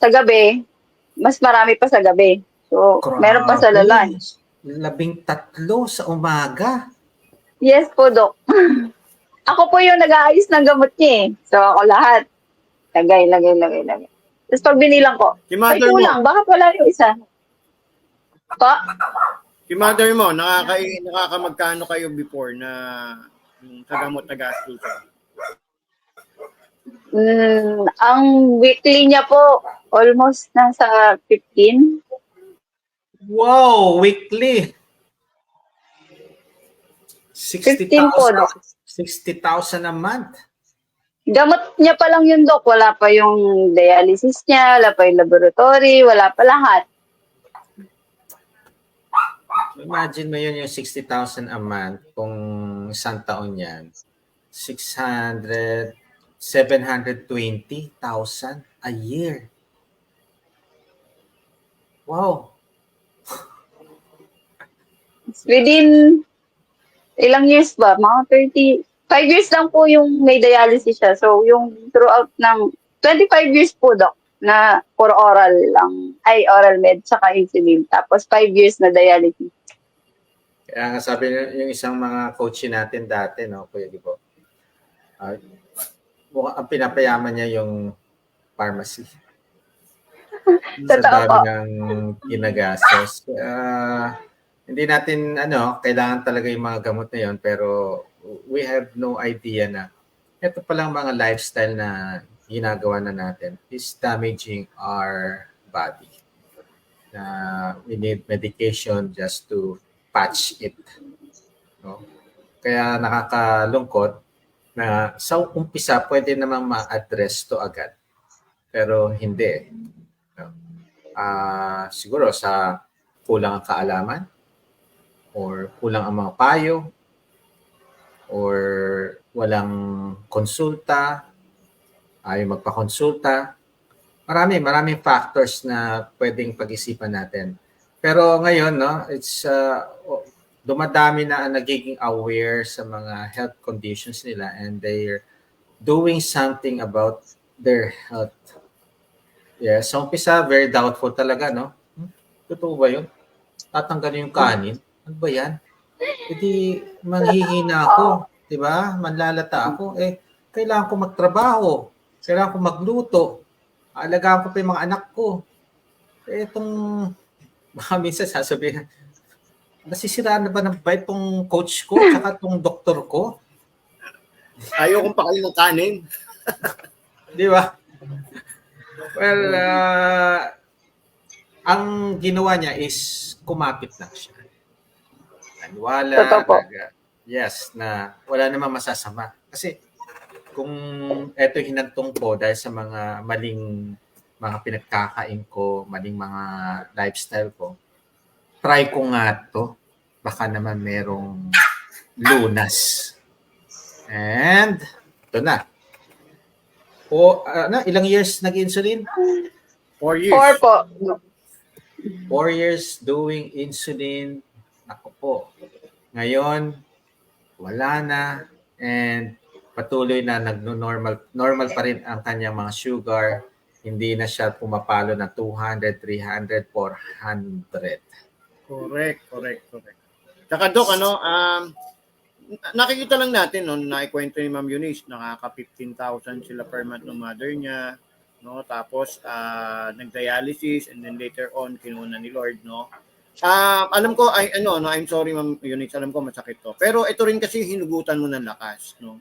[SPEAKER 3] sa gabi, mas marami pa sa gabi. So, meron pa sa lunch.
[SPEAKER 2] 13 sa umaga.
[SPEAKER 3] Yes po, Dok. Ako po yung nag-aayos ng gamot niya eh. So, ako lahat. Lagay. Tapos pag binilang ko,
[SPEAKER 1] Si
[SPEAKER 3] ay
[SPEAKER 1] mother mo,
[SPEAKER 3] kulang, bakit wala yung isa? Pa?
[SPEAKER 1] si mother mo, nakakamagkano kayo before na sa gamot na gastos?
[SPEAKER 3] Ang weekly niya po, almost nasa 15.
[SPEAKER 2] Wow, weekly.
[SPEAKER 3] 15 po,
[SPEAKER 2] 60,000.
[SPEAKER 3] Dok.
[SPEAKER 2] 60,000 a month.
[SPEAKER 3] Gamot niya pa lang yun, Dok. Wala pa yung dialysis niya, wala pa yung laboratory, wala pa lahat.
[SPEAKER 2] Imagine mo yun yung 60,000 a month kung isang taon yan. 720,000 a year. Wow.
[SPEAKER 3] Within ilang years ba? Mga 5 years lang po yung may dialysis siya. So, yung throughout ng 25 years po, Doc, na for oral lang. Ay, oral med, saka insulin. Tapos 5 years na dialysis.
[SPEAKER 2] Kaya nga sabi yung isang mga coach natin dati, no, Kuya Gibo, ang pinapayaman niya yung pharmacy. Sa
[SPEAKER 3] Totoo
[SPEAKER 2] dami
[SPEAKER 3] po.
[SPEAKER 2] ng ginagastos. Hindi natin, kailangan talaga yung mga gamot na yun, pero we have no idea na ito palang mga lifestyle na ginagawa na natin is damaging our body. We need medication just to patch it. No? Kaya nakakalungkot na sa umpisa pwede namang ma-address to agad. Pero hindi. No? Siguro sa kulang ang kaalaman or kulang ang mga payo or walang konsulta, ayaw magpakonsulta. Maraming factors na pwedeng pag-isipan natin. Pero ngayon, no, it's dumadami na ang nagiging aware sa mga health conditions nila and they're doing something about their health. Yeah, so umpisa, very doubtful talaga, no? Totoo ba yun? Tatanggalin yung kanin? Ano ba yan? Hindi, manghihina ako. Diba? Manlalata ako. Kailangan ko magtrabaho. Kailangan ko magluto. Alagaan ko pa yung mga anak ko. Itong, baka minsan sasabihin, nasisiraan na ba ng bait tong coach ko tsaka tong doktor ko?
[SPEAKER 1] Ayaw kong pakain ng kanin.
[SPEAKER 2] Di ba? Well, ang ginawa niya is kumapit lang siya. Naniwala.
[SPEAKER 3] Totoo po.
[SPEAKER 2] Yes, na wala namang masasama. Kasi kung eto hinantong ko dahil sa mga maling mga pinagkakain ko, maling mga lifestyle ko, try ko nga to. Baka naman merong lunas. And ito na. Ilang years nag-insulin?
[SPEAKER 1] 4 years.
[SPEAKER 3] 4 po.
[SPEAKER 2] 4 years doing insulin. Ako po. Ngayon, wala na. And patuloy na normal pa rin ang kanyang mga sugar. Hindi na siya pumapalo na 200, 300, 400.
[SPEAKER 1] Correct. Saka Doc, nakikita lang natin, no, naikwento ni Ma'am Eunice, nakaka 15,000 sila per month ng mother niya, no? Tapos nag-dialysis and then later on kinuha ni Lord, no? Alam ko I'm sorry Ma'am Eunice, alam ko masakit to. Pero ito rin kasi hinugutan mo ng lakas, no?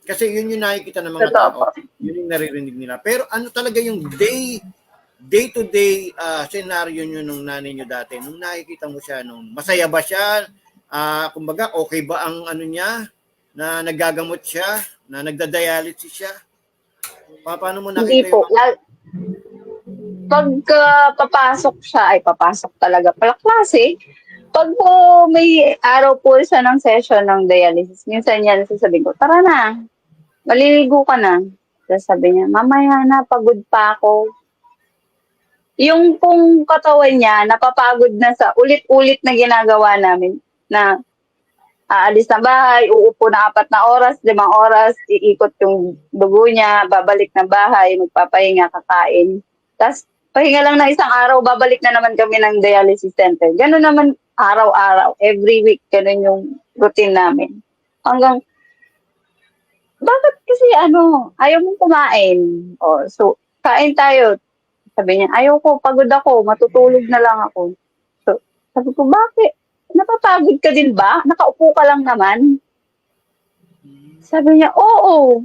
[SPEAKER 1] Kasi yun yung nakikita ng mga tao, yun yung naririnig nila. Pero ano talaga yung day-to-day scenario nyo nung nanay nyo dati? Nung nakikita mo siya, nung masaya ba siya? Kumbaga, okay ba ang ano niya? Na naggagamot siya? Na nagda-dialysis siya? Paano mo nakita
[SPEAKER 3] Hindi po. Pag papasok siya, papasok talaga pala klase. Pag po may araw po siya ng session ng dialysis, minsan yan sasabihin ko, tara na, maliligo ka na. Sabi niya, mamaya na, pagod pa ako. Yung pong katawan niya, napapagod na sa ulit-ulit na ginagawa namin na aalis na bahay, uupo na 4 na oras, 5 oras, iikot yung dugo niya, babalik na bahay, magpapahinga, kakain. Tapos, pahinga lang ng isang araw, babalik na naman kami ng dialysis center. Ganun naman araw-araw, every week, ganun yung routine namin. Hanggang, bakit kasi ayaw mong kumain? So, kain tayo. Sabi niya, ayaw ko, pagod ako, matutulog na lang ako. So, sabi ko, bakit? Napapagod ka din ba? Nakaupo ka lang naman. Sabi niya, oo,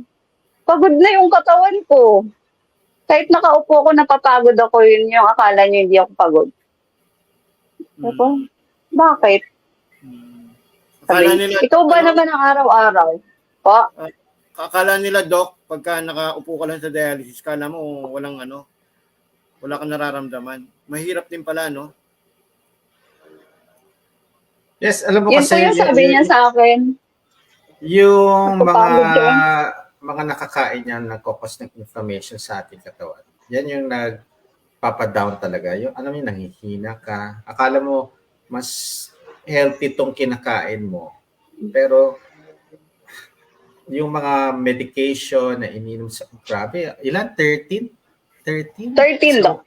[SPEAKER 3] pagod na yung katawan ko. Kahit nakaupo ako, napapagod ako, yun yung akala niyo hindi ako pagod. Sabi ko, bakit? Sabi, ikaw ba naman ang araw-araw?
[SPEAKER 1] Akala nila, Doc, pagka nakaupo ka lang sa dialysis, kala mo wala kang nararamdaman. Mahirap din pala, no?
[SPEAKER 2] Yes, alam mo
[SPEAKER 3] Yun
[SPEAKER 2] kasi
[SPEAKER 3] po yung sabi niya sa akin.
[SPEAKER 2] yung
[SPEAKER 3] Napapagod ka.
[SPEAKER 2] mga nakakain yan nagkakos ng inflammation sa ating katawan. Yan yung nagpapadown talaga. Yung nanghihina ka. Akala mo mas healthy tong kinakain mo. Pero yung mga medication na ininom sa, grabe, ilan? 13? 13?
[SPEAKER 3] 13, Doc.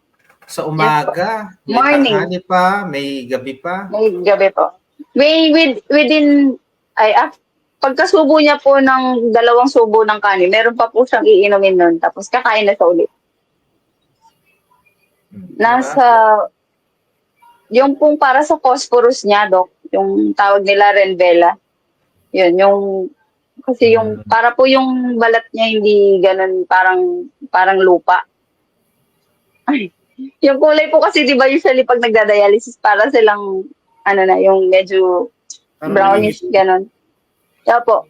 [SPEAKER 2] Sa umaga, may
[SPEAKER 3] Morning.
[SPEAKER 2] tanghali pa, may gabi pa.
[SPEAKER 3] May gabi po. Within, pagkasubo niya po ng 2 subo ng kanin, meron pa po siyang iinumin nun. Tapos kakain na siya ulit. Nasa, yung pong para sa phosphorus niya, Doc, yung tawag nila Renvela. Yun, kasi yung, para po yung balat niya hindi ganun, parang lupa. Ay, yung kulay po kasi, di ba, usually pag nagda-dialysis, para silang, yung medyo
[SPEAKER 1] Parang
[SPEAKER 3] brownish, ganun. Kaya po.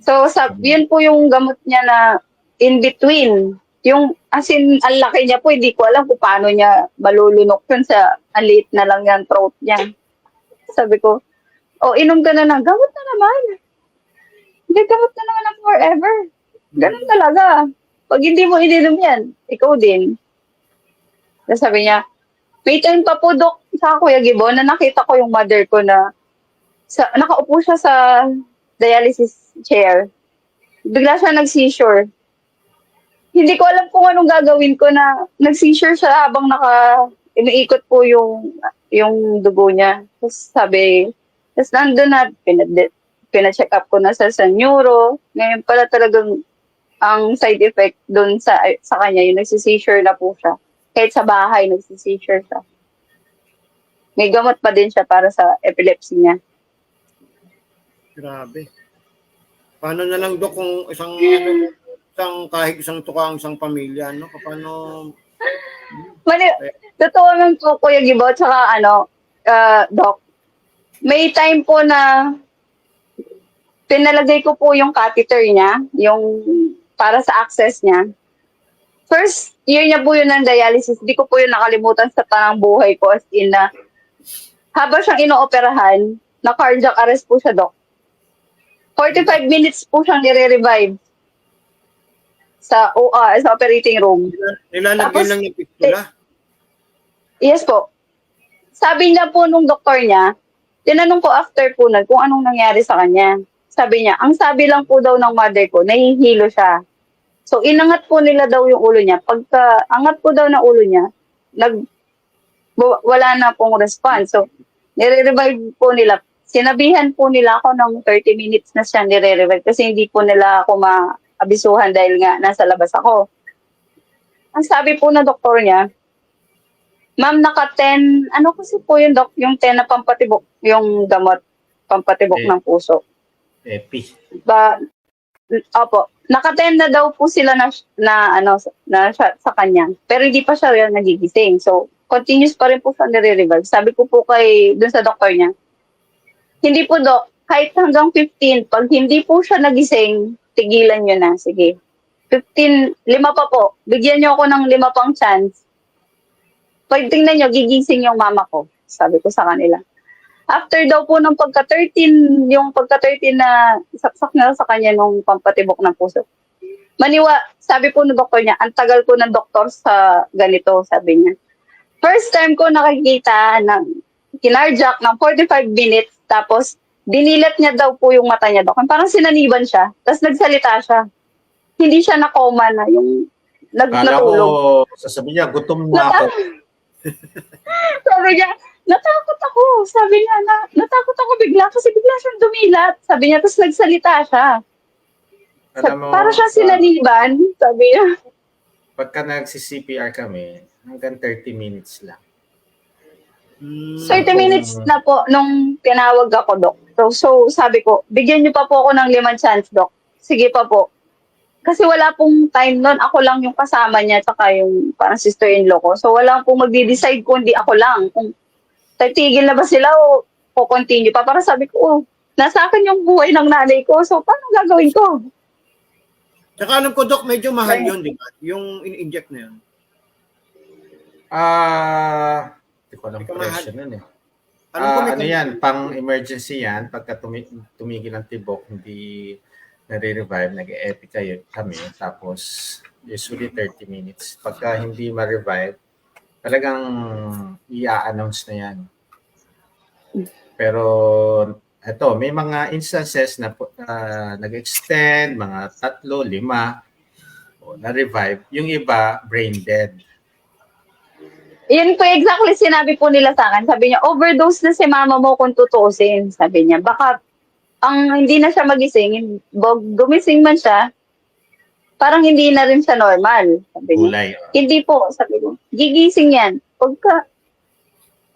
[SPEAKER 3] So, yun po yung gamot niya na in between. Yung, as in, ang laki niya po, hindi ko alam kung paano niya malulunok yun sa, ang liit na lang yung throat niya. Sabi ko, inom ka na ng gamot na naman. Hindi, gamot na naman ng forever. Ganun talaga. Pag hindi mo ininom yan, ikaw din. Tapos sabi niya, may time pa po, Dok, sa Kuya Gibbon, na nakita ko yung mother ko na nakaupo siya sa dialysis chair. Bigla siya nag-seizure. Hindi ko alam kung anong gagawin ko na nag-seizure siya habang iniikot po yung dugo niya. Tapos nandun na, pina-check up ko na sa neuro. Ngayon pala talagang ang side effect doon sa kanya, yung nagsi-seizure na po siya. Kahit sa bahay, nagsi-seizure siya. May gamot pa din siya para sa epilepsy niya.
[SPEAKER 1] Grabe. Paano na lang, Dok, kung kahit isang tuka ang isang pamilya, no? Paano?
[SPEAKER 3] Totoo naman po, Kuya Gibo, tsaka Doc, may time po na pinalagay ko po yung catheter niya, yung para sa access niya. First year niya po yun ng dialysis, hindi ko po yun nakalimutan sa tanang buhay ko, as in na habang siyang inooperahan, na cardiac arrest po siya, Doc. 45 minutes po siyang nire-revive sa operating room.
[SPEAKER 1] Nilalagyan lang yung pistula?
[SPEAKER 3] Yes po. Sabi niya po nung doktor niya, tinanong ko after po nun kung anong nangyari sa kanya. Sabi niya, ang sabi lang po daw ng mother ko, nahihilo siya. So, inangat po nila daw yung ulo niya. Pagka angat po daw ng ulo niya, wala na pong response. So, nire-revive po nila. Sinabihan po nila ako ng 30 minutes na siya nire-revive kasi hindi po nila ako maabisuhan dahil nga nasa labas ako. Ang sabi po na doktor niya, ma'am, naka-10, kasi po yung yung 10 na pampatibok, yung gamot, pampatibok ng puso.
[SPEAKER 2] Epi.
[SPEAKER 3] Opo. Naka-10 na daw po sila sa kanya. Pero hindi pa siya nagigising. So, continuous pa rin po siya nire-revive. Sabi ko po dun sa doktor niya, hindi po, Dok, kahit hanggang 15, pag hindi po siya nagising, tigilan nyo na. Sige. 15, 5 pa po. Bigyan nyo ako ng 5 pang chance. Pag tingnan nyo, gigising yung mama ko. Sabi ko sa kanila. After daw po ng pagka-13, yung pagka-13 na saksak na sa kanya nung pampatibok ng puso. Sabi po ng doktor niya, ang tagal ko ng doktor sa ganito, sabi niya. First time ko nakikita ng kinardiac ng 45 minutes, tapos dinilat niya daw po yung mata niya, Dok. Parang sinaniban siya, tapos nagsalita siya. Hindi siya na-coma na, yung natulog.
[SPEAKER 2] Kala ko, sasabihin niya, gutom na ako.
[SPEAKER 3] Sabi niya, natakot ako. Sabi niya, natakot ako bigla kasi bigla siyang dumilat. Sabi niya, tapos nagsalita siya. Para siya sinaniban, sabi niya.
[SPEAKER 2] Pagka nagsi-CPR kami, hanggang 30 minutes lang.
[SPEAKER 3] 30 minutes na po nung tinawag ako, Dok. So sabi ko, bigyan niyo pa po ako ng 5 chance, Dok. Sige pa po. Kasi wala pong time nun. Ako lang yung kasama niya tsaka yung parang sister-in-law ko. So wala pong magdi-decide kundi ako lang. Kung titigil na ba sila o continue pa. Para sabi ko, nasa akin yung buhay ng nanay ko. So paano gagawin ko?
[SPEAKER 1] Tsaka alam ko, Dok, medyo mahal yun, di ba? Yung in-inject na yun.
[SPEAKER 2] Hindi ko alam
[SPEAKER 1] Ikaw
[SPEAKER 2] presyo nun eh.
[SPEAKER 1] Yan?
[SPEAKER 2] Pang-emergency yan. Pagka tumigil ang tibok, hindi nare-revive, nag-epi kami. Tapos, usually 30 minutes. Pagka hindi ma-revive, talagang i-announce na yan. Pero, Ito, may mga instances na nag-extend, mga 3, 5, o na-revive. Yung iba, brain dead.
[SPEAKER 3] Yun po exactly sinabi po nila sa akin. Sabi niya, overdose na si mama mo kung tutuusin. Sabi niya, baka ang hindi na siya magising, gumising man siya, parang hindi na rin siya normal. Sabi niya,
[SPEAKER 2] Kulay.
[SPEAKER 3] hindi po, sabi ko, gigising yan. Pagka,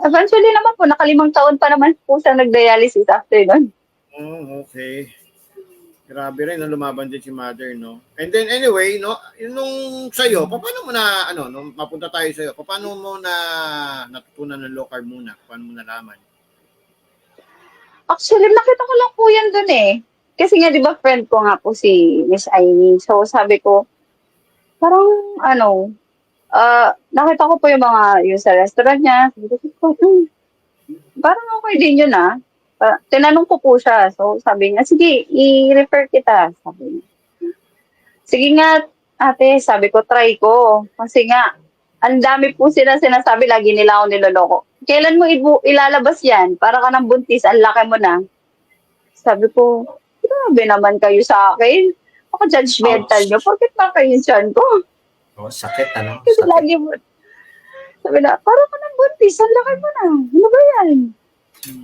[SPEAKER 3] eventually naman po, 5 taon pa naman po siya nag-dialysis after nun.
[SPEAKER 1] Oh, okay. Grabe rin, no? Lumaban din si mother, no? And then anyway, no, yung nung sa'yo, paano mo na, nung mapunta tayo sa'yo, paano mo na natutunan ng low carb muna? Paano mo nalaman?
[SPEAKER 3] Actually, nakita ko lang po yan dun eh. Kasi nga, di ba, friend ko nga po si Miss Aimee. So, sabi ko, parang, nakita ko po yung sa restaurant niya. Sabi ko, parang okay din yun ah. Tinanong ko po siya. So, sabi niya, sige, i-refer kita. Sabi niya. Sige nga, ate, sabi ko, try ko. Kasi nga, ang dami po sila sinasabi, lagi nila ako niloloko. Kailan mo ilalabas yan? Para ka ng buntis, ang laki mo na. Sabi ko, grabe naman kayo sa akin. Ako judgmental nyo. Bakit ba kayo dyan ko?
[SPEAKER 2] Oh, sakit, ano?
[SPEAKER 3] Kasi
[SPEAKER 2] Sakit.
[SPEAKER 3] lagi mo, sabi na, para ka ng buntis, ang laki mo na. Ano ba yan?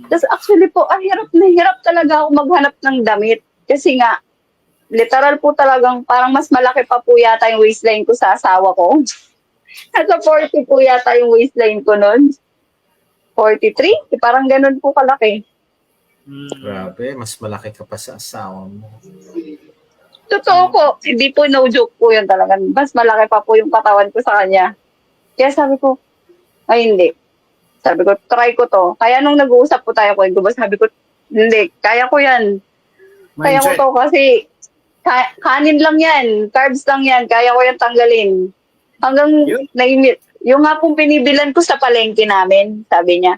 [SPEAKER 3] Tapos actually po, hirap na hirap talaga ako maghanap ng damit. Kasi nga, literal po talagang parang mas malaki pa po yata yung waistline ko sa asawa ko. Nasa 40 po yata yung waistline ko nun. 43? Parang ganun po kalaki.
[SPEAKER 2] Grabe, mas malaki ka pa sa asawa mo.
[SPEAKER 3] Totoo po. Hindi po no joke po yun talaga. Mas malaki pa po yung katawan ko sa kanya. Kaya sabi ko, ay hindi. Sabi ko, try ko to. Kaya nung nag-uusap po tayo, sabi ko, hindi, kaya ko yan. Kaya ko to kasi kanin lang yan, carbs lang yan, kaya ko yan tanggalin. Hanggang naimit. Yung nga pong pinibilan ko sa palengke namin, sabi niya,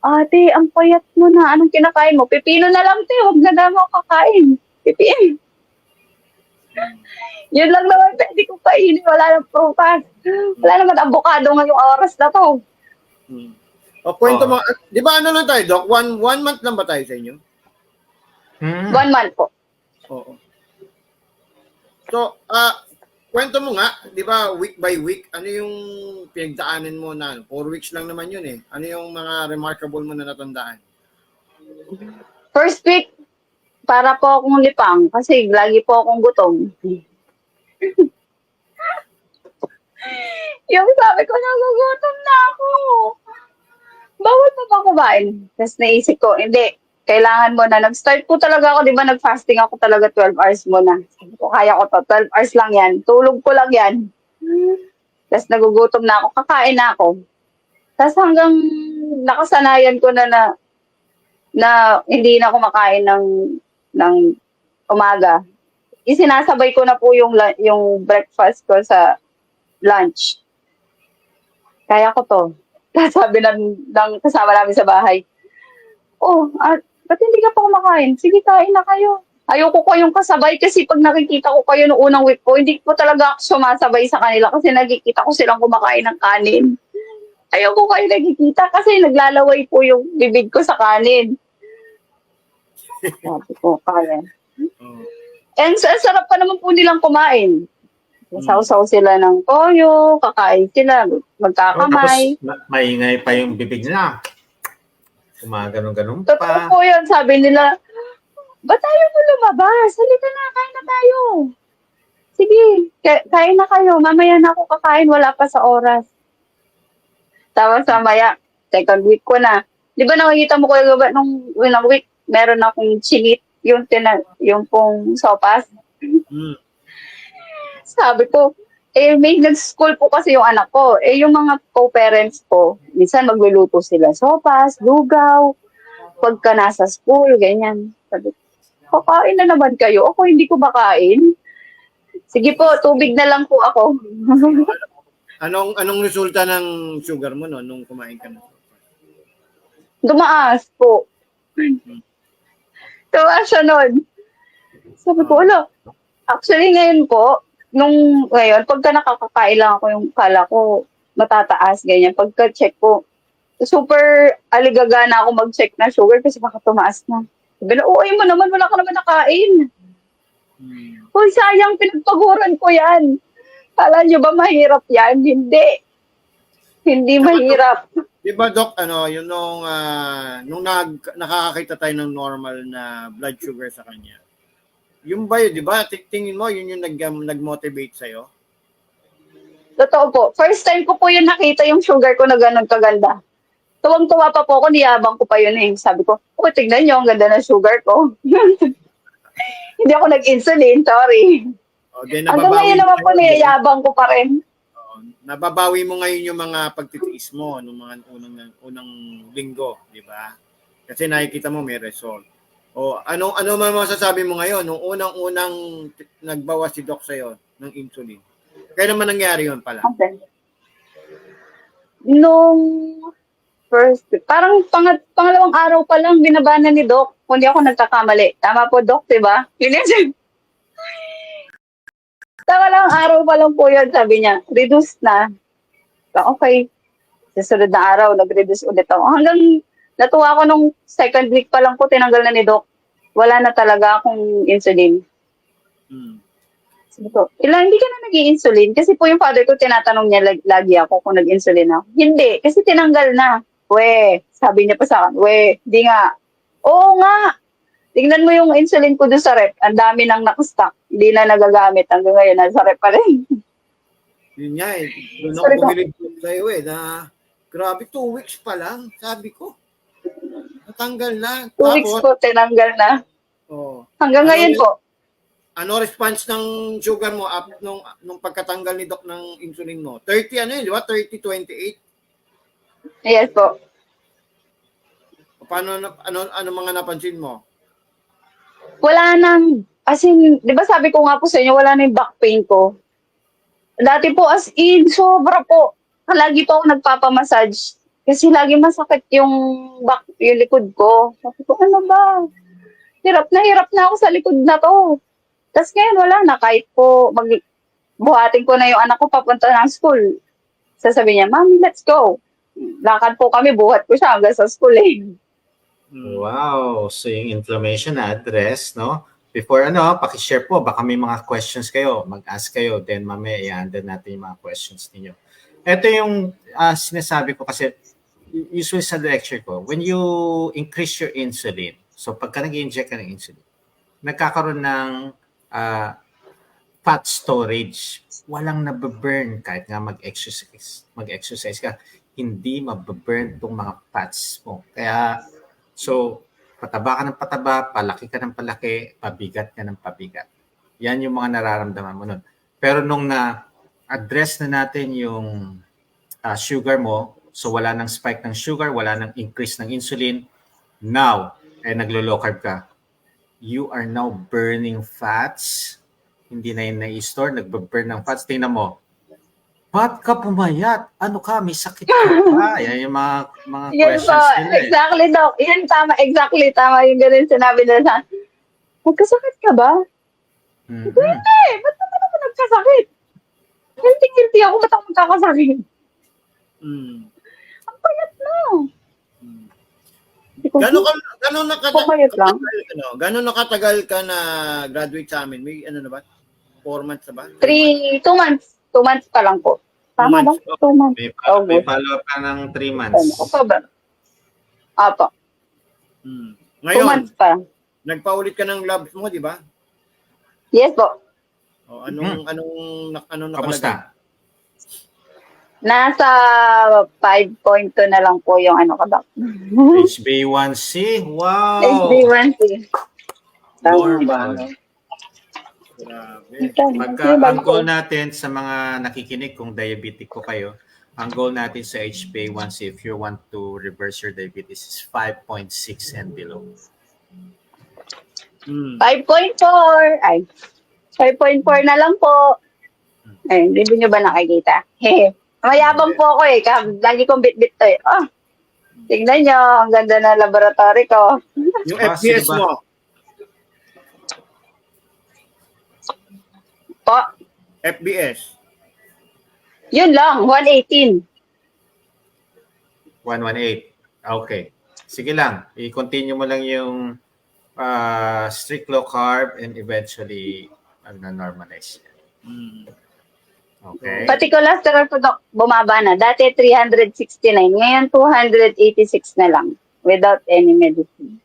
[SPEAKER 3] ate, ang payat mo na, anong kinakain mo? Pipino na lang, te, huwag na naman ako kakain. Pipino. Yun lang naman, pwede ko kainin, wala nang prutas. Wala naman avocado ngayong oras na to.
[SPEAKER 1] O, kwento mo, di ba lang tayo, Doc? One month lang ba tayo sa inyo?
[SPEAKER 3] 1 month po.
[SPEAKER 1] Oo. So, kwento mo nga, di ba, week by week, ano yung pinagdaanan mo na, 4 weeks lang naman yun eh. Ano yung mga remarkable mo na natandaan?
[SPEAKER 3] First week, para po akong lipang kasi lagi po akong gutom. Yung sabi ko, nagugutom na ako. Bawal pa ba kumain? Tapos naisip ko, hindi, kailangan mo na. Nag-start po talaga ako, di ba, nag-fasting ako talaga 12 hours muna. Sabi ko, kaya ko to, 12 hours lang yan. Tulog ko lang yan. Tapos nagugutom na ako, kakain na ako. Tapos hanggang nakasanayan ko na hindi na ako makain ng umaga. Isinasabay ko na po yung breakfast ko sa lunch. Kaya ko to. Sabi ng kasama namin sa bahay, ba't hindi ka pa kumakain? Sige, kain na kayo. Ayoko ko yung kasabay kasi pag nakikita ko kayo noong unang week ko, hindi po talaga ako sumasabay sa kanila kasi nakikita ko silang kumakain ng kanin. Ayoko kayo nakikita kasi naglalaway po yung bibig ko sa kanin. Sabi ko, kaya. And sarap pa naman po nilang kumain. Sausaw sila ng toyo, kakain sila, magkakamay.
[SPEAKER 2] Tapos maingay pa yung bibig nila. Gumaganon-ganon
[SPEAKER 3] Totoo
[SPEAKER 2] pa.
[SPEAKER 3] po yun, sabi nila, ba't tayo mo lumabas? Halika na, kain na tayo. Sige, kain na kayo. Mamaya na ako kakain, wala pa sa oras. Tapos mamaya, second week ko na. Di ba nakikita mo ko nung unang week, meron akong chinit, yung pong sopas. Sabi ko, may nag-school po kasi yung anak ko. Yung mga co-parents ko, minsan magluluto sila sopas, lugaw, pagka nasa school, ganyan. Sabi ko, kakain na naman kayo. Ako hindi ko makain. Sige po, tubig na lang po ako.
[SPEAKER 1] Anong resulta ng sugar mo no nung kumain ka na?
[SPEAKER 3] Dumaas po. Tumaas siya nun. Sabi ko, actually ngayon po, pagka nakakakain lang ako yung kala ko, matataas, ganyan. Pagka-check ko, super aligaga na ako mag-check na sugar kasi baka tumaas na. Sabi na, uy mo naman, wala ka naman nakain. Uy, sayang, pinagpaguran ko yan. Kala nyo ba mahirap yan? Hindi. Hindi mahirap.
[SPEAKER 1] Di ba, Doc, yun nung nakakakita tayo ng normal na blood sugar sa kanya, yung ba yun, di ba, tingin mo, yun yung nag-motivate sa'yo?
[SPEAKER 3] Totoo po. First time ko po yun nakita yung sugar ko na ganun kaganda. Tuwang-tuwa pa po ako, niyabang ko pa yun eh. Sabi ko, oh, tignan nyo, ang ganda ng sugar ko. Hindi ako nag-insulin, sorry. Hanggang ngayon naman po, niyayabang ko pa rin.
[SPEAKER 1] Nababawi mo ngayon yung mga pagtitiis mo nung mga unang linggo, di ba? Kasi nakikita mo may result. O ano man masasabi mo ngayon nung unang nagbawas si Doc sa'yo ng insulin? Kaya naman nangyari yun pala?
[SPEAKER 3] Okay. Nung first, parang pangalawang araw pa lang binaba na ni Doc. Kung di ako nagkakamali. Tama po, Doc, di ba? Pangalawang araw pa lang po yun, sabi niya. Reduce na. So, okay. Sa sunod na araw, nag-reduce ulit ako. Hanggang natuwa ako nung second week pa lang po, tinanggal na ni Doc. Wala na talaga akong insulin. Sabi ko, hindi ka na nag-i-insulin? Kasi po yung father ko, tinatanong niya lagi ako kung nag-insulin ako. Hindi, kasi tinanggal na. We, sabi niya pa sa akin, we, di nga. Oo nga. Tingnan mo yung insulin ko doon sa rep. Ang dami nang nakastock. Hindi na nagagamit. Hanggang ngayon, nasa rep pa rin.
[SPEAKER 1] Yun nga eh. Doon ako bumili sa'yo na grabe, 2 weeks pa lang. Sabi ko. Natanggal na.
[SPEAKER 3] 2 weeks po, tinanggal na.
[SPEAKER 1] Oh.
[SPEAKER 3] Hanggang ngayon po.
[SPEAKER 1] Ano response ng sugar mo nung pagkatanggal ni Doc ng insulin mo? 30 di ba? 30-28?
[SPEAKER 3] Yes po.
[SPEAKER 1] Paano ano mga napansin mo?
[SPEAKER 3] Wala nang, as in, di ba sabi ko nga po sa inyo, wala na yung back pain ko. Dati po as in, sobra po. Lagi po ako nagpapamassage. Kasi lagi masakit yung likod ko. Sabi ko, ano ba? Hirap na ako sa likod na to. Tapos ngayon wala na, kahit po buhatin ko na yung anak ko papunta ng school. Sasabi niya, Mami, let's go. Lakad po kami, buhat ko siya hanggang sa school eh.
[SPEAKER 2] Wow. So yung inflammation na address, no? Before pakishare po, baka may mga questions kayo, mag-ask kayo, then mamaya i-handle natin yung mga questions niyo. Ito yung sinasabi ko kasi usually sa lecture ko, when you increase your insulin, so pagka nag-inject ka ng insulin, nagkakaroon ng fat storage. Walang nababurn kahit nga mag-exercise ka, hindi mababurn itong mga fats mo. Kaya, so, pataba ka ng pataba, palaki ka ng palaki, pabigat ka ng pabigat. Yan yung mga nararamdaman mo nun. Pero nung na-address na natin yung sugar mo, so wala nang spike ng sugar, wala nang increase ng insulin, now, naglo-low carb ka, you are now burning fats. Hindi na yun na-store, nagbaburn ng fats. Tingnan mo, ba't ka pumayat? Ano ka? May sakit ka ba? Yan yung mga questions nila.
[SPEAKER 3] Exactly, Doc. Yan, tama. Exactly, tama yung ganun sinabi nila sa akin. Magkasakit ka ba?
[SPEAKER 2] Mm-hmm.
[SPEAKER 3] Hindi. Ba't naman ako nagkasakit? Guilty ako. Ba't ako magkakasakit? Ang payat na.
[SPEAKER 1] Gano'n nakatagal ka na graduate sa amin? May na ba? 4 months na ba?
[SPEAKER 3] 2 months. 2 months pa lang po. Tama ba? 2 months.
[SPEAKER 2] May follow-up ka ng 3 months.
[SPEAKER 3] October. Apo. 2
[SPEAKER 1] Ngayon,
[SPEAKER 3] months pa.
[SPEAKER 1] nagpaulit ka ng labs mo, di ba?
[SPEAKER 3] Yes po.
[SPEAKER 1] Anong nakalagay?
[SPEAKER 2] Kamusta?
[SPEAKER 3] Nasa 5.2 na lang po yung ko, Doc.
[SPEAKER 2] HbA1c? Wow!
[SPEAKER 3] HbA1c.
[SPEAKER 2] Normal.
[SPEAKER 1] Grabe.
[SPEAKER 2] Ang goal natin sa mga nakikinig, kung diabetic po kayo, ang goal natin sa HbA1c, if you want to reverse your diabetes, is 5.6 and below.
[SPEAKER 3] 5.4. Ay, 5.4 na lang po. Ay, hindi nyo ba nakikita? Mayabang po ako eh. Lagi kong bit-bit to eh. Oh, tingnan nyo, ang ganda na laboratory ko.
[SPEAKER 1] Yung FBS mo?
[SPEAKER 3] Po.
[SPEAKER 1] FBS?
[SPEAKER 3] Yun lang, 118.
[SPEAKER 2] 118. Okay. Sige lang. I-continue mo lang yung strict low carb, and eventually na-normalize yan.
[SPEAKER 1] Mm.
[SPEAKER 2] Okay?
[SPEAKER 3] Pati cholesterol ko, Dok, bumaba na. Dati 369, ngayon 286 na lang without any medicine.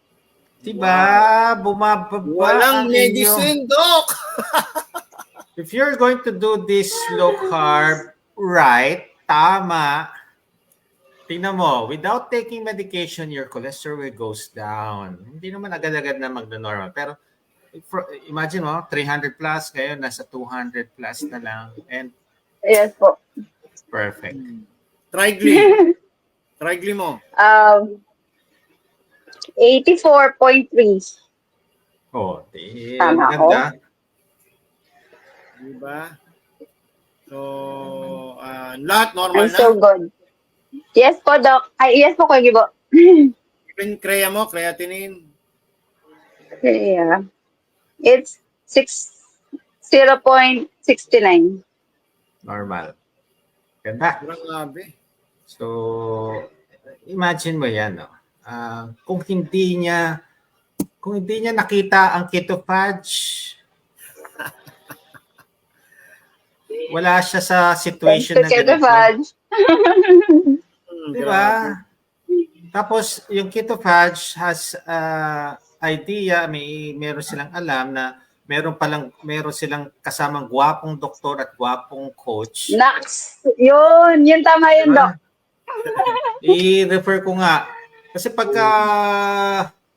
[SPEAKER 2] Diba? Bumababa
[SPEAKER 1] Walang
[SPEAKER 2] ang inyong-
[SPEAKER 1] medicine, Doc!
[SPEAKER 2] If you're going to do this low carb right, tama, tingnan mo, without taking medication, your cholesterol goes down. Hindi naman agad-agad na magno-normal. Pero imagine mo, 300 plus, ngayon nasa 200 plus na lang. And
[SPEAKER 3] Yes po.
[SPEAKER 2] perfect.
[SPEAKER 1] Trigly. Trigly mo.
[SPEAKER 3] 84.3.
[SPEAKER 2] Oh,
[SPEAKER 3] Tama
[SPEAKER 2] ganda.
[SPEAKER 1] Diba? So, lahat normal
[SPEAKER 3] I'm so
[SPEAKER 1] na.
[SPEAKER 3] good. Yes po, Doc. Ay, yes po, Kuya Gibo.
[SPEAKER 1] Even Crea mo, creatinine.
[SPEAKER 3] Yeah. It's 0.69.
[SPEAKER 2] Normal. Ganda.
[SPEAKER 1] Grabe.
[SPEAKER 2] So, imagine mo yan, no? Kung hindi niya nakita ang keto fudge, wala siya sa situation na
[SPEAKER 3] Keto
[SPEAKER 2] ganito.
[SPEAKER 3] fudge.
[SPEAKER 2] Di ba? Tapos, yung keto fudge has idea, meron silang alam na meron silang kasamang gwapong doktor at gwapong coach.
[SPEAKER 3] Nax. Yun tama yun, Doc.
[SPEAKER 2] I-refer ko nga. Kasi pagka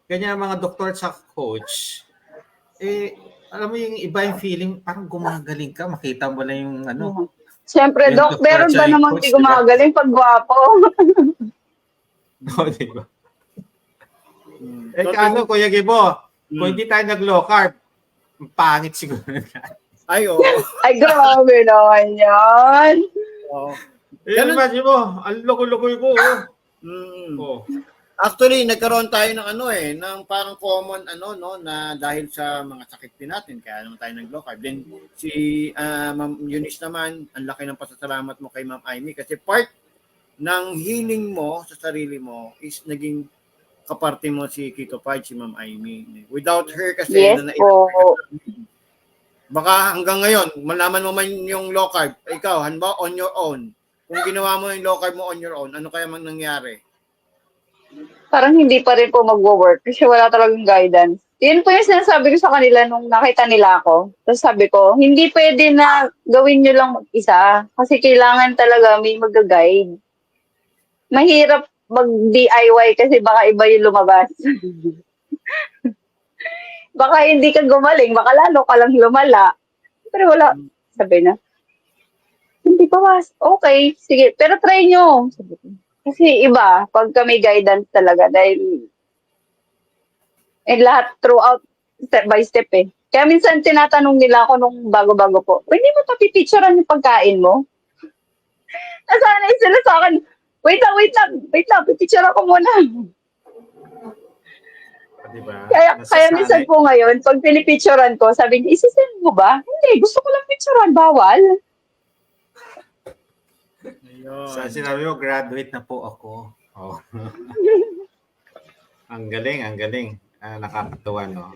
[SPEAKER 2] ganyan ang mga doktor at sa coach, alam mo yung iba yung feeling, parang gumagaling ka, makita mo na yung ano.
[SPEAKER 3] Siyempre,
[SPEAKER 2] Yung
[SPEAKER 3] Doc,
[SPEAKER 2] doktor
[SPEAKER 3] meron
[SPEAKER 2] at
[SPEAKER 3] ba
[SPEAKER 2] yung
[SPEAKER 3] namang
[SPEAKER 2] coach,
[SPEAKER 3] di gumagaling pag gwapo?
[SPEAKER 2] No, di ba? Ano, Kuya Gibo, kung hindi tayo nag-low carb, pangit siguro.
[SPEAKER 1] Ay, oo.
[SPEAKER 3] Ay, grabe naman yan.
[SPEAKER 1] Oo.
[SPEAKER 2] Ganun ba, Gibo? Ang loko-lokoy ko.
[SPEAKER 1] Mm.
[SPEAKER 2] Oh.
[SPEAKER 1] Actually, nagkaroon tayo ng parang common na dahil sa mga sakit din natin, kaya naman tayo nag-low carb. Then si Ma'am Eunice naman, ang laki ng pasasalamat mo kay Ma'am Amy kasi part ng healing mo sa sarili mo is naging kaparte mo si Keto Fudge, si Ma'am Amy. Without her kasi
[SPEAKER 3] Yes po.
[SPEAKER 1] baka hanggang ngayon, malaman mo man yung low carb, ikaw, hanba on your own. Kung ginawa mo yung low carb mo on your own, ano kaya mang nangyari?
[SPEAKER 3] Parang hindi pa rin po mag-work kasi wala talagang guidance. Yun po yung sinasabi ko sa kanila nung nakita nila ako. Tapos sabi ko, hindi pwede na gawin nyo lang mag-isa kasi kailangan talaga may mag-guide. Mahirap mag-DIY kasi baka iba yung lumabas. Baka hindi ka gumaling, baka lalo ka lang lumala. Pero wala, sabi na. Hindi pa was. Okay, sige. Pero try nyo. Sabi ko. Kasi iba, pagka may guidance talaga, dahil lahat throughout, step by step eh. Kaya minsan tinatanong nila ako nung bago-bago po, pwede mo pa pipicturean yung pagkain mo? Nasanay sila sa akin, wait lang, pipicture ako muna.
[SPEAKER 2] Diba?
[SPEAKER 3] Kaya minsan po ngayon, pag pinipicturean ko, sabi niya, isisend mo ba? Hindi, gusto ko lang picturean, bawal.
[SPEAKER 1] Ayun.
[SPEAKER 2] Sa sinabi mo, graduate na po ako. Oh. Ang galing. Nakakatuwa, no?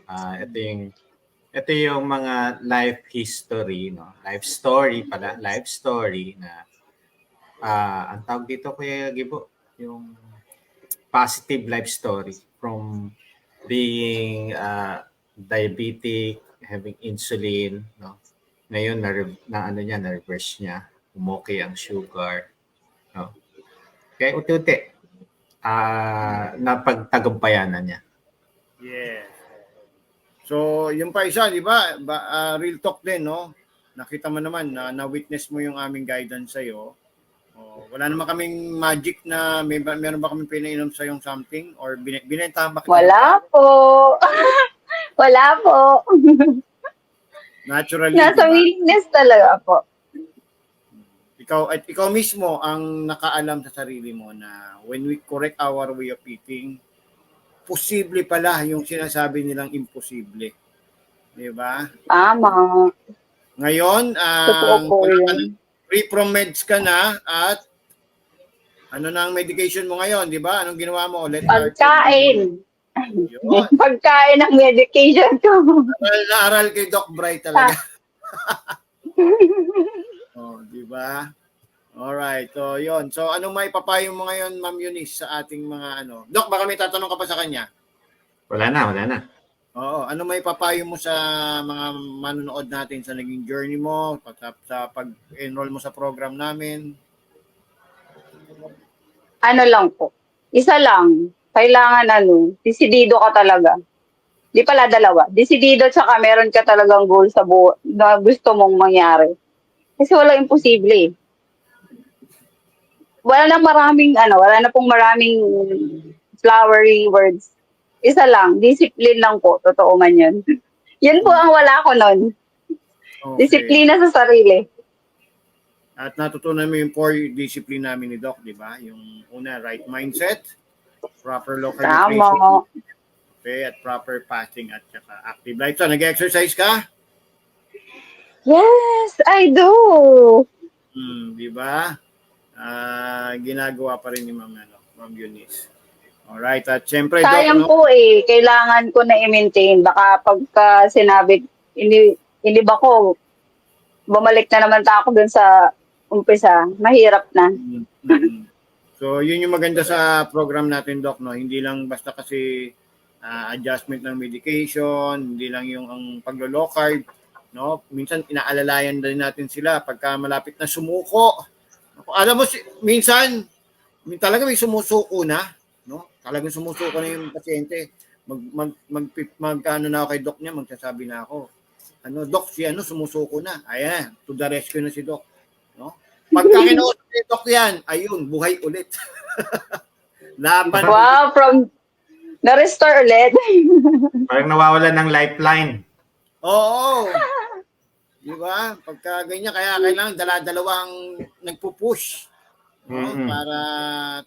[SPEAKER 2] Ito yung mga life history, no? Life story na ang tawag dito, Kuya Gibo, yung positive life story from being diabetic, having insulin, no? Ngayon na-reverse niya, umokay ang sugar, no? Kaya unti-unti napagtagumpayanan niya.
[SPEAKER 1] Yes. So, yung pa isa, di ba? Real talk din, no? Nakita mo naman na-witness mo yung aming guidance sa'yo. Wala naman kaming magic na meron ba kaming pinainom sa yung something or binentahan ba kita?
[SPEAKER 3] Wala po. Wala po.
[SPEAKER 1] Naturally,
[SPEAKER 3] Nasa
[SPEAKER 1] diba?
[SPEAKER 3] willingness talaga po.
[SPEAKER 1] Ikaw mismo ang nakaalam sa sarili mo na when we correct our way of eating, posible pala yung sinasabi nilang imposible. Di ba?
[SPEAKER 3] Tama.
[SPEAKER 1] Ngayon,
[SPEAKER 3] Totoo po yun.
[SPEAKER 1] free from meds ka na at ano na ang medication mo ngayon, di ba? Anong ginawa mo?
[SPEAKER 3] Pagkain.
[SPEAKER 1] Yun.
[SPEAKER 3] Pagkain ng medication ko.
[SPEAKER 1] Aral na aral kay Doc Bray talaga. Oh, di ba? Alright. So, yun. So, anong may papayo mo ngayon, Ma'am Eunice, sa ating mga ano? Doc, baka may tatanong ka pa sa kanya?
[SPEAKER 2] Wala na.
[SPEAKER 1] Oo. Ano may papayo mo sa mga manonood natin sa naging journey mo, sa pag-enroll mo sa program namin?
[SPEAKER 3] Ano lang po. Isa lang. Kailangan desidido ka talaga. Di pala dalawa. Desidido tsaka meron ka talagang goal sa buhay na gusto mong mangyari. Kasi wala imposible eh. Wala na pong maraming flowery words. Isa lang, discipline lang po, totoo man yun. Yun po ang wala ko nun.
[SPEAKER 1] Okay.
[SPEAKER 3] Disiplina sa sarili.
[SPEAKER 1] At natutunan mo yung 4 discipline namin ni Doc, di ba? Yung una, right mindset, proper local nutrition,
[SPEAKER 3] Tama.
[SPEAKER 1] okay, at proper fasting at saka active life. So, nag-exercise ka?
[SPEAKER 3] Yes, I do.
[SPEAKER 1] Di ba? Ginagawa pa rin ni Ma'am Eunice. Alright, at syempre, Doc,
[SPEAKER 3] Sayang
[SPEAKER 1] no?
[SPEAKER 3] po kailangan ko na i-maintain. Baka pagka sinabi, iniba ko, bumalik na naman ako dun sa umpisa. Mahirap na.
[SPEAKER 1] So, yun yung maganda sa program natin, Doc, no? Hindi lang basta kasi adjustment ng medication, hindi lang yung ang paglo-low carb, no? Minsan inaalalayan din natin sila pagka malapit na sumuko. Alam mo, minsan talaga may sumusuko na, no? Talagang sumusuko na yung pasyente. Ano na ako kay Doc niya, magsasabi na ako. Doc, sumusuko na. Ayan, to the rescue na si Doc, no? Pagka kinausap ni Doc yan, ayun, buhay ulit. Laban.
[SPEAKER 3] Wow, na-restore ulit.
[SPEAKER 2] Parang nawawala ng lifeline.
[SPEAKER 1] Oo. Di ba? Pagka ganyan, kaya kailangan dala-dalawang nagpo-push. No? Para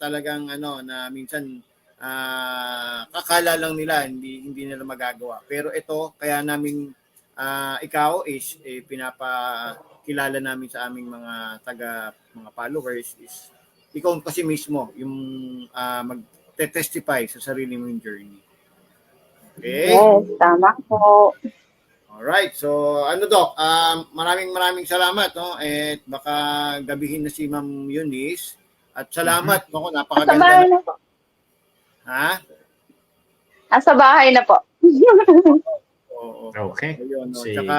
[SPEAKER 1] talagang na minsan kakala lang nila, hindi nila magagawa. Pero ito, kaya namin ikaw is pinapakilala namin sa aming mga mga followers is ikaw kasi mismo yung mag-testify sa sarili mong journey. Okay?
[SPEAKER 3] Yes, tama po.
[SPEAKER 1] Alright, so Doc, maraming salamat, no? At baka gabihin na si Ma'am Eunice. At salamat, no?
[SPEAKER 3] Sa
[SPEAKER 1] Napakaganda
[SPEAKER 3] bahay na po.
[SPEAKER 1] Ha?
[SPEAKER 3] Sa bahay na po.
[SPEAKER 1] Oo.
[SPEAKER 2] Okay.
[SPEAKER 1] Ayun, no?
[SPEAKER 2] Sige.
[SPEAKER 1] Tsaka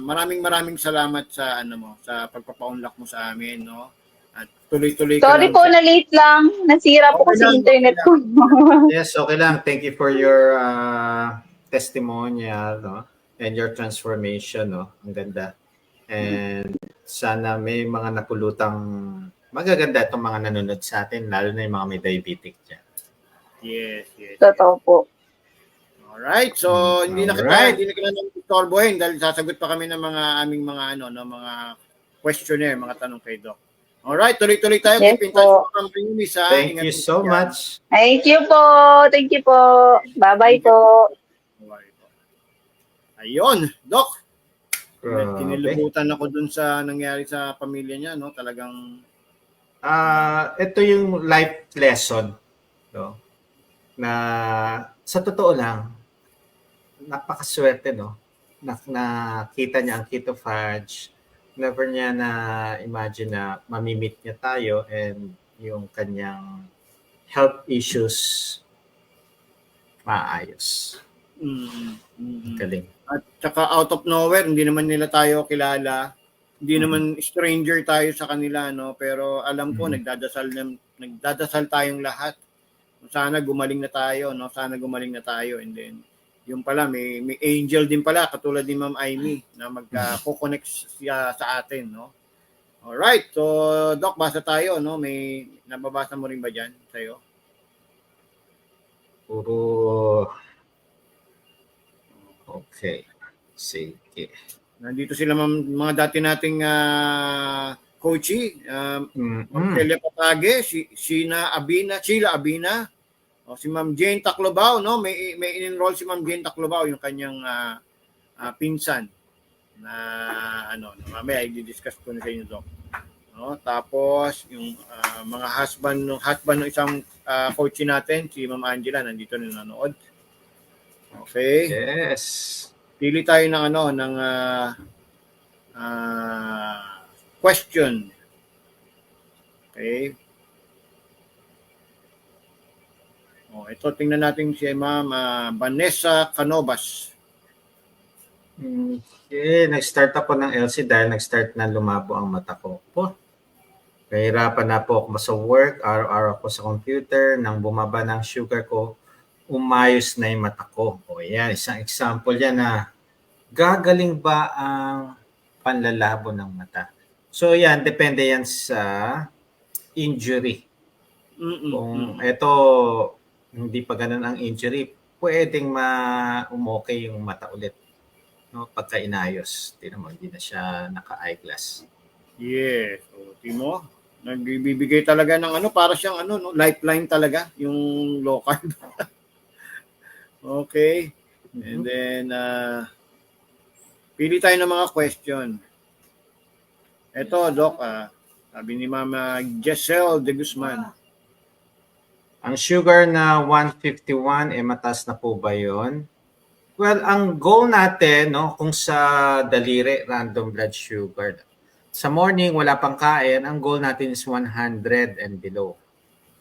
[SPEAKER 1] maraming salamat sa sa pagpapa-unlock mo sa amin, no? At tuloy-tuloy ka
[SPEAKER 3] Sorry
[SPEAKER 1] lang.
[SPEAKER 3] po na late lang. Nasira po
[SPEAKER 1] Okay
[SPEAKER 3] kasi
[SPEAKER 1] lang,
[SPEAKER 3] internet
[SPEAKER 1] okay
[SPEAKER 3] ko.
[SPEAKER 2] Yes, okay lang. Thank you for your testimonial, no? And your transformation, no? Ang ganda. And sana may mga napulutang magaganda itong mga nanonood sa atin, lalo na yung mga may diabetic dyan.
[SPEAKER 1] Yes.
[SPEAKER 3] Totoo po.
[SPEAKER 1] Alright, so hindi na
[SPEAKER 2] Alright.
[SPEAKER 1] kita nang istorbohin dahil sasagot pa kami ng mga aming mga mga questionnaire, mga tanong kay Doc. Alright, tuloy-tuloy tayo.
[SPEAKER 3] Yes
[SPEAKER 1] Keep in touch
[SPEAKER 3] po.
[SPEAKER 1] po kami, Eunice, ha?
[SPEAKER 2] Thank
[SPEAKER 1] Ingat
[SPEAKER 2] you
[SPEAKER 1] po
[SPEAKER 2] so
[SPEAKER 1] kayo.
[SPEAKER 2] much.
[SPEAKER 3] Thank you po. Thank you po. Bye-bye po.
[SPEAKER 1] Bye po. Ayun, Doc.
[SPEAKER 2] Grabe.
[SPEAKER 1] Kinilabutan ako dun sa nangyari sa pamilya niya, no? Talagang
[SPEAKER 2] Ito yung life lesson, no? Na sa totoo lang, napakaswerte, no? Nakita niya ang Keto Fudge. Never niya na imagine na mamimit niya tayo and yung kanyang health issues maayos. Galing.
[SPEAKER 1] At saka out of nowhere, hindi naman nila tayo kilala. Hindi naman stranger tayo sa kanila, no? Pero alam ko, nagdadasal tayong lahat. Sana gumaling na tayo, no? Sana gumaling na tayo. And then, yung pala, may angel din pala, katulad ni Ma'am Amy, na magka-connect siya sa atin, no? Alright, so Doc, basa tayo, no? May nababasa mo rin ba dyan sa'yo?
[SPEAKER 2] Puro... Okay. Sige.
[SPEAKER 1] Nandito sila mga dati nating coachy, Celia Patage, Sheila Abina, o si Ma'am Jane Taclobaw, no? May in-enroll si Ma'am Jane Taclobaw, yung kanyang pinsan na mamaya i-discuss ko na sa inyo, Doc. No? Tapos yung mga husband ng isang coach natin, si Ma'am Angela, nandito na nanonood. Okay.
[SPEAKER 2] Yes.
[SPEAKER 1] Pili tayo ng question. Okay. Ito tingnan natin si Ma'am Vanessa Canovas.
[SPEAKER 2] Okay, nag-start ako ng LC dahil nag-start na lumabo ang mata ko. Kahirapan na po ako sa work, araw-araw ako sa computer, nang bumaba ng sugar ko, umayos na yung mata ko. Yan, isang example yan na gagaling ba ang panlalabo ng mata. So yan, depende yan sa injury. Kung ito, hindi pa ganun ang injury, pwedeng umokay yung mata ulit. No, pagka inayos, hindi na siya naka-eyeglass.
[SPEAKER 1] Yes. So, timo, nagbibigay talaga ng para siyang no, lifeline talaga yung low carb. Okay. And then pili tayo ng mga question. Ito, Doc, sabi ni Mama Giselle de Guzman.
[SPEAKER 2] Ang sugar na 151, mataas na po ba yun? Well, ang goal natin, no, kung sa daliri, random blood sugar, sa morning, wala pang kain, ang goal natin is 100 and below.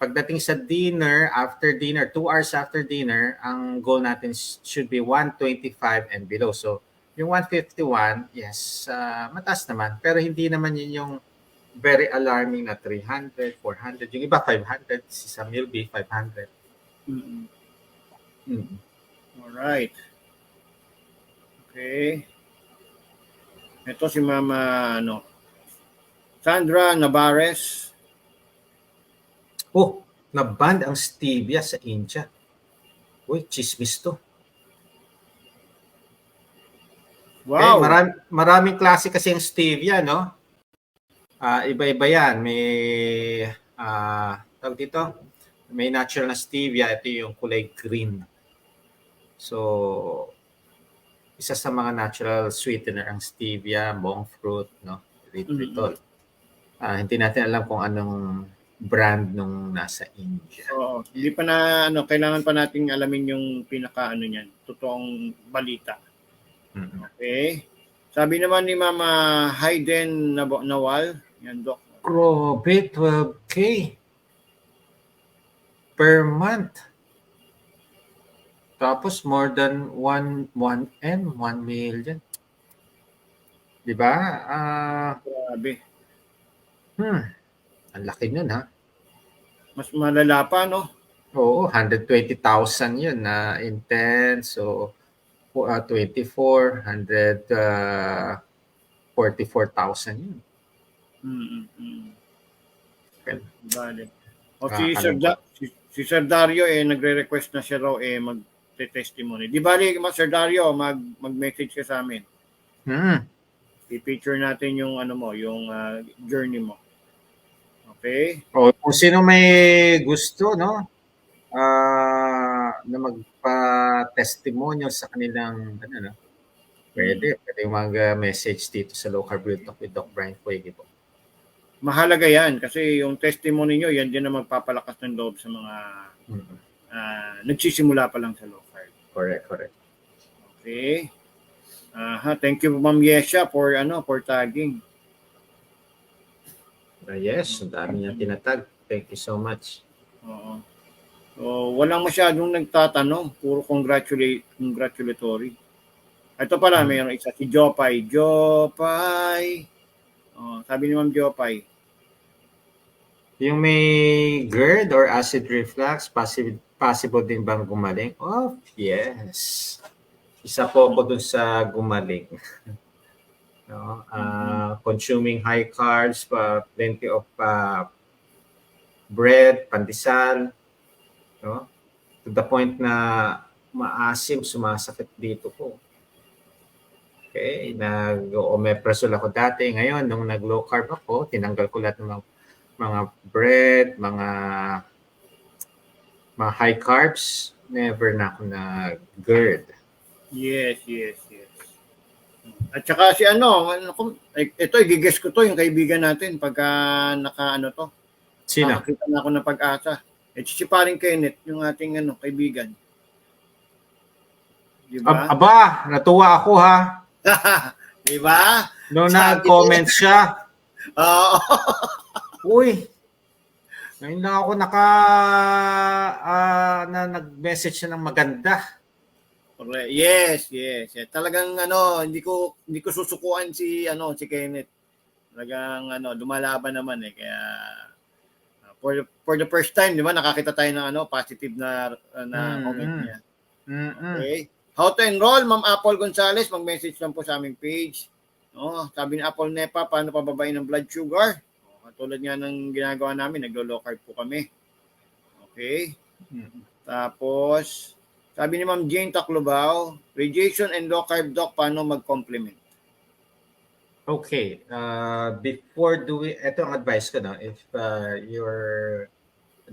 [SPEAKER 2] Pagdating sa dinner, after dinner, 2 hours after dinner, ang goal natin should be 125 and below. So, yung 151, yes, mataas naman. Pero hindi naman yun yung very alarming na 300, 400. Yung iba, 500. Si Samuel B, 500.
[SPEAKER 1] Alright. Okay. Ito si Mama Sandra Navarez.
[SPEAKER 2] Na-ban ang stevia sa India. Chismis to.
[SPEAKER 1] Wow.
[SPEAKER 2] Maraming klase kasi ang stevia, no? Iba-iba yan. May tawag dito, may natural na stevia. Ito yung kulay green. So, isa sa mga natural sweetener ang stevia, monk fruit, no? Erythritol. Hindi natin alam kung anong brand nung nasa India.
[SPEAKER 1] Oo, hindi pa na kailangan pa nating alamin yung pinaka niyan, totoong balita. Okay. Sabi naman ni Mama Hayden Nawal, yan, Doc.
[SPEAKER 2] Grabe, 12K per month. Tapos more than 1 million. Di ba?
[SPEAKER 1] Grabe.
[SPEAKER 2] Ang laki nun, ha?
[SPEAKER 1] Mas malala pa, no?
[SPEAKER 2] Oo, 120,000 yun na intense. So, 24, 144,000 yun.
[SPEAKER 1] Vale. Si Sir Dario nagre-request na siya raw mag-testimony. Di bali, Sir Dario, mag-message ka sa amin. I-picture natin yung yung journey mo. Okay?
[SPEAKER 2] Kung sino may gusto, no? Na magpa-testimonyo sa kanilang pwede mag-message dito sa Low Carb Real Talk with Doc Brian Puig po.
[SPEAKER 1] Mahalaga yan kasi yung testimony nyo, yan din na magpapalakas ng loob sa mga nagsisimula pa lang sa low carb.
[SPEAKER 2] Correct.
[SPEAKER 1] Okay. Thank you, Ma'am Yesha, for tagging.
[SPEAKER 2] Yes, ang dami niya tinatag. Thank you so much.
[SPEAKER 1] Oo. So, walang masyadong nagtatanong. Puro congratulatory. Ito pala, mayroon isa. Si Jopay. Sabi ni Ma'am Jopay.
[SPEAKER 2] Yung may GERD or acid reflux, possible din bang gumaling? Yes. Isa po ako dun sa gumaling. No? Consuming high carbs, plenty of bread, pandesal, no? To the point na maasim, sumasakit dito po. Okay, nag-omeprazole ako dati. Ngayon, nung nag-low carb ako, tinanggal ko lahat ng mga bread, mga high carbs. Never na ako nag-GERD.
[SPEAKER 1] Yes. At saka si ito, i-guess ko to, yung kaibigan natin, pagka to,
[SPEAKER 2] Sino?
[SPEAKER 1] nakakita na ako ng Pag-asa. Si paring Kenneth, yung ating kaibigan. Di ba?
[SPEAKER 2] Aba, natuwa ako ha.
[SPEAKER 1] Di ba?
[SPEAKER 2] Noong
[SPEAKER 1] Sabi
[SPEAKER 2] nag-comment siya,
[SPEAKER 1] Oo.
[SPEAKER 2] uy, ngayon lang ako na nag-message siya ng maganda.
[SPEAKER 1] Correct. Yes. Talagang hindi ko susukuan si Kenneth. Talagang lumalaban naman kaya for the first time, di ba, nakakita tayo ng positive na comment niya. Okay. How to enroll, Ma'am Apple Gonzales, mag-message lang po sa aming page. No, sabi ni Apple Nepa, paano pababain ng blood sugar? Katulad nga ng ginagawa namin, naglo-low carb po kami. Okay. Tapos, sabi ni Ma'am Jane Taclobaw, radiation and low carb doc, paano mag-complement?
[SPEAKER 2] Okay. Before ito ang advice ko, no? If you're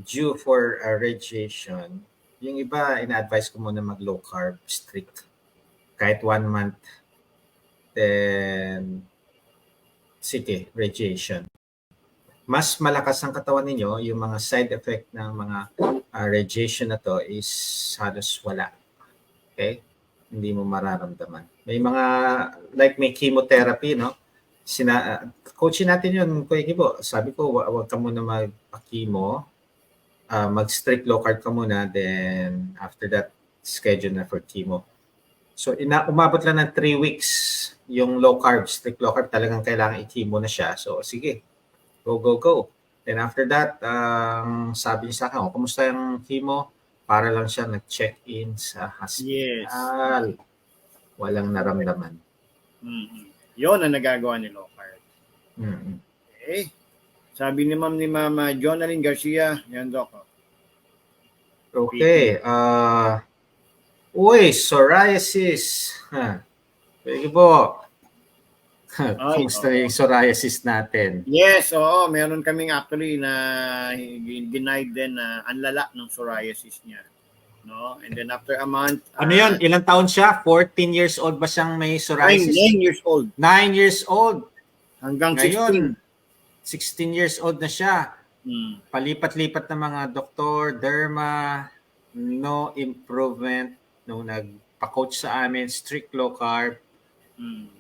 [SPEAKER 2] due for a radiation, yung iba, ina-advise ko muna mag-low carb, strict. Kahit 1 month, then, sige, radiation. Mas malakas ang katawan ninyo, yung mga side effect ng mga radiation na to is halos wala. Okay? Hindi mo mararamdaman. May mga, like may chemotherapy, no? Coachin natin yun, Kuya Kibo. Sabi ko, wag ka muna mag-chemo. Mag-strict low carb ka muna, then after that, schedule na for chemo. So, umabot lang ng 3 weeks yung low carb, strict low carb, talagang kailangan i-chemo na siya. So, sige, go. Then after that, sabi niya sa akin, kumusta yung chemo? Para lang siya nag-check-in sa hospital.
[SPEAKER 1] Yes.
[SPEAKER 2] Walang naramdaman.
[SPEAKER 1] Yun ang nagagawa ni low carb. Okay. Sabi ni Mama Jonalyn Garcia, yan, Doc.
[SPEAKER 2] Okay. Uy, psoriasis. Pwede po. Kumusta yung psoriasis natin?
[SPEAKER 1] Yes, oo. Meron kaming actually na denied din na ang lala ng psoriasis niya. No? And then after a month...
[SPEAKER 2] Ano yun? Ilang taon siya? 14 years old ba siyang may psoriasis?
[SPEAKER 1] 9 years old.
[SPEAKER 2] 9 years old.
[SPEAKER 1] Hanggang
[SPEAKER 2] Ngayon, 16 years old na siya.
[SPEAKER 1] 16.
[SPEAKER 2] Palipat-lipat na mga doktor, derma, no improvement. Nung nagpa-coach sa amin, strict low carb.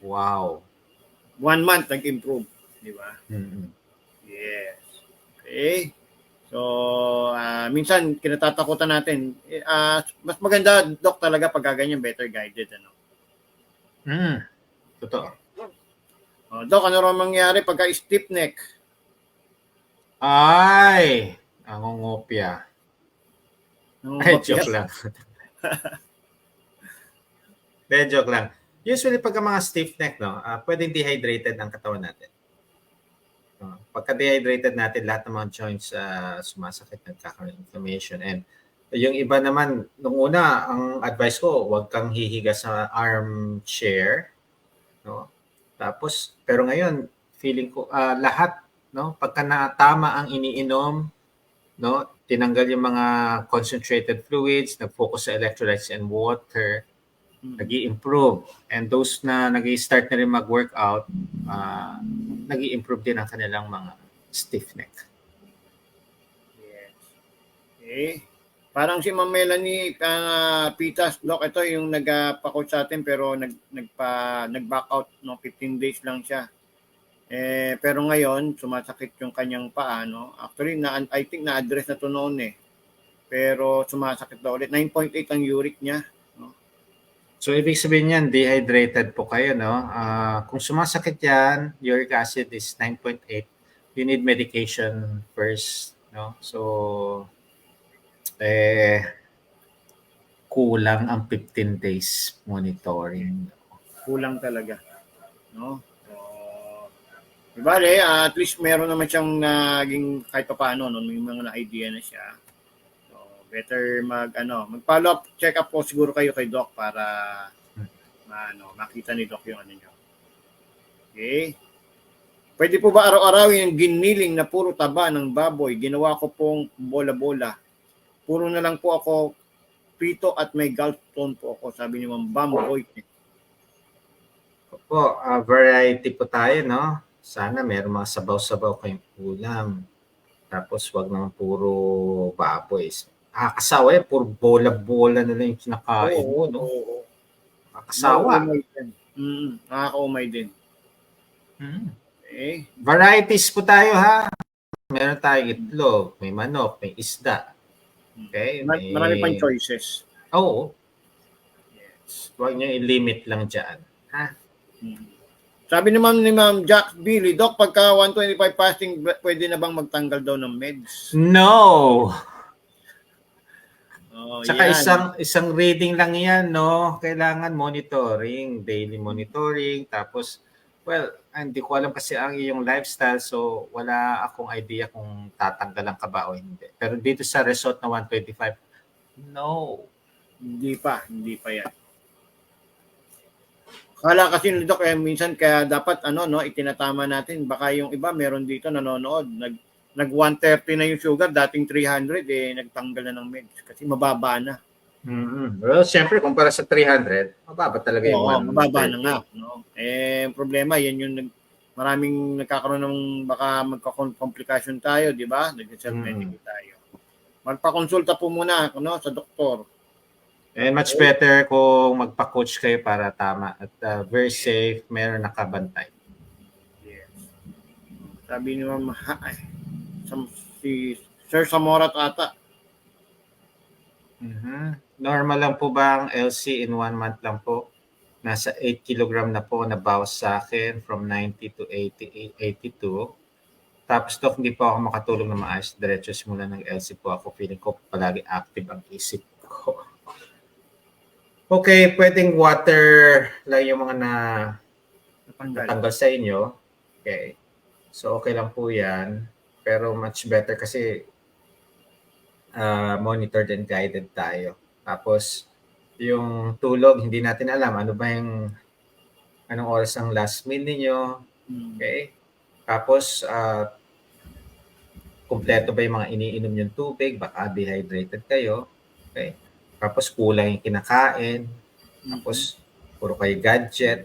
[SPEAKER 2] Wow.
[SPEAKER 1] 1 month nag-improve. Di ba? Yes. Okay. So, minsan kinatatakutan natin. Mas maganda, Doc, talaga pag ganyan, better guided.
[SPEAKER 2] Totoo.
[SPEAKER 1] Doc, ano raw mangyari pagka stiff neck?
[SPEAKER 2] Ay, nangungopia. Ay, joke lang. Joke lang. Usually, pagka mga stiff neck, no, pwedeng dehydrated ang katawan natin. Pagka dehydrated natin, lahat ng mga joints sumasakit, nagkakaroon ng inflammation. And yung iba naman, nung una, ang advice ko, huwag kang hihiga sa armchair. No? Tapos, pero ngayon, feeling ko, lahat, no, pagka tama ang iniinom, no, tinanggal yung mga concentrated fluids, nag-focus sa electrolytes and water, nag-i-improve. And those na nag-i-start na rin mag-workout, nag-i-improve din ang kanilang mga stiff neck.
[SPEAKER 1] Yes. Okay. Parang si Ma'am Melanie Pitas, Doc, ito yung nagpa-coach sa atin pero nag-back out, no, 15 days lang siya. Pero ngayon, sumasakit yung kanyang paa, no? Actually, I think na-address na to noon Pero sumasakit na ulit. 9.8 ang uric niya.
[SPEAKER 2] So, ibig sabihin yan, dehydrated po kayo, no? Kung sumasakit yan, uric acid is 9.8, you need medication first, no? So, kulang ang 15 days monitoring.
[SPEAKER 1] Kulang talaga, no? So, bale, at least meron naman siyang naging kahit pa paano, no? May mga idea na siya. Better mag-follow up, check up po siguro kayo kay Doc para makita ni Doc yung niyo. Okay? Pwede po ba araw-arawin yung giniling na puro taba ng baboy? Ginawa ko pong bola-bola. Puro na lang po ako prito at may gallstone po ako, sabi ni Ma'am Bam Boy.
[SPEAKER 2] Po, variety po tayo, no? Sana meron mga sabaw-sabaw kayong ulam. Tapos wag naman puro baboy. Nakakasawa eh, puro bola-bola na lang yung kinakain mo, no? Nakakasawa.
[SPEAKER 1] Nakakaumay din. Nakakaumay din. Eh,
[SPEAKER 2] Varieties po tayo, ha? Meron tayong itlog, may manok, may isda. Okay?
[SPEAKER 1] marami pang choices.
[SPEAKER 2] Oo.
[SPEAKER 1] Yes.
[SPEAKER 2] Huwag niyo i-limit lang dyan. Ha?
[SPEAKER 1] Sabi naman ni Ma'am Jack Billy, Doc, pagka 125 fasting, pwede na bang magtanggal daw ng meds?
[SPEAKER 2] No! Tsaka
[SPEAKER 1] Yan.
[SPEAKER 2] isang reading lang yan, no? Kailangan monitoring, daily monitoring. Tapos, well, hindi ko alam kasi ang iyong lifestyle, so wala akong idea kung tatanggalan ka ba o hindi. Pero dito sa resort na 125, no.
[SPEAKER 1] Hindi pa yan. Kala kasi ni Doc, minsan kaya dapat itinatama natin. Baka yung iba meron dito nanonood, nag 130 na yung sugar, dating 300 nagtanggal na ng meds kasi mababa na.
[SPEAKER 2] Well, siyempre kumpara sa 300, mababa talaga yung 130.
[SPEAKER 1] Mababa na nga, no. Problema yan yung maraming nagkakaroon ng baka magka-complication tayo, di ba? Nag-self-medicate tayo. Magpa-consulta po muna sa doktor.
[SPEAKER 2] Much better kung magpa-coach kayo para tama at very safe, meron nakabantay.
[SPEAKER 1] Yes. Sabi ni Ma'am, si Sir Samorat ata.
[SPEAKER 2] Normal lang po ba ang LC in 1 month lang po? Nasa 8 kilogram na po nabawas sa akin from 90 to 82. Tapos Doc, hindi po ako makatulog na maayos. Diretso simula ng LC po ako. Feeling ko palagi active ang isip ko. Okay, pwedeng water lang yung mga natanggal sa inyo. Okay. So, okay lang po yan. Pero much better kasi monitored and guided tayo. Tapos, yung tulog, hindi natin alam. Anong oras ang last meal ninyo. Okay. Tapos, kumpleto ba yung mga iniinom yung tubig? Baka dehydrated kayo. Okay. Tapos kulang yung kinakain. Tapos puro kayo gadget.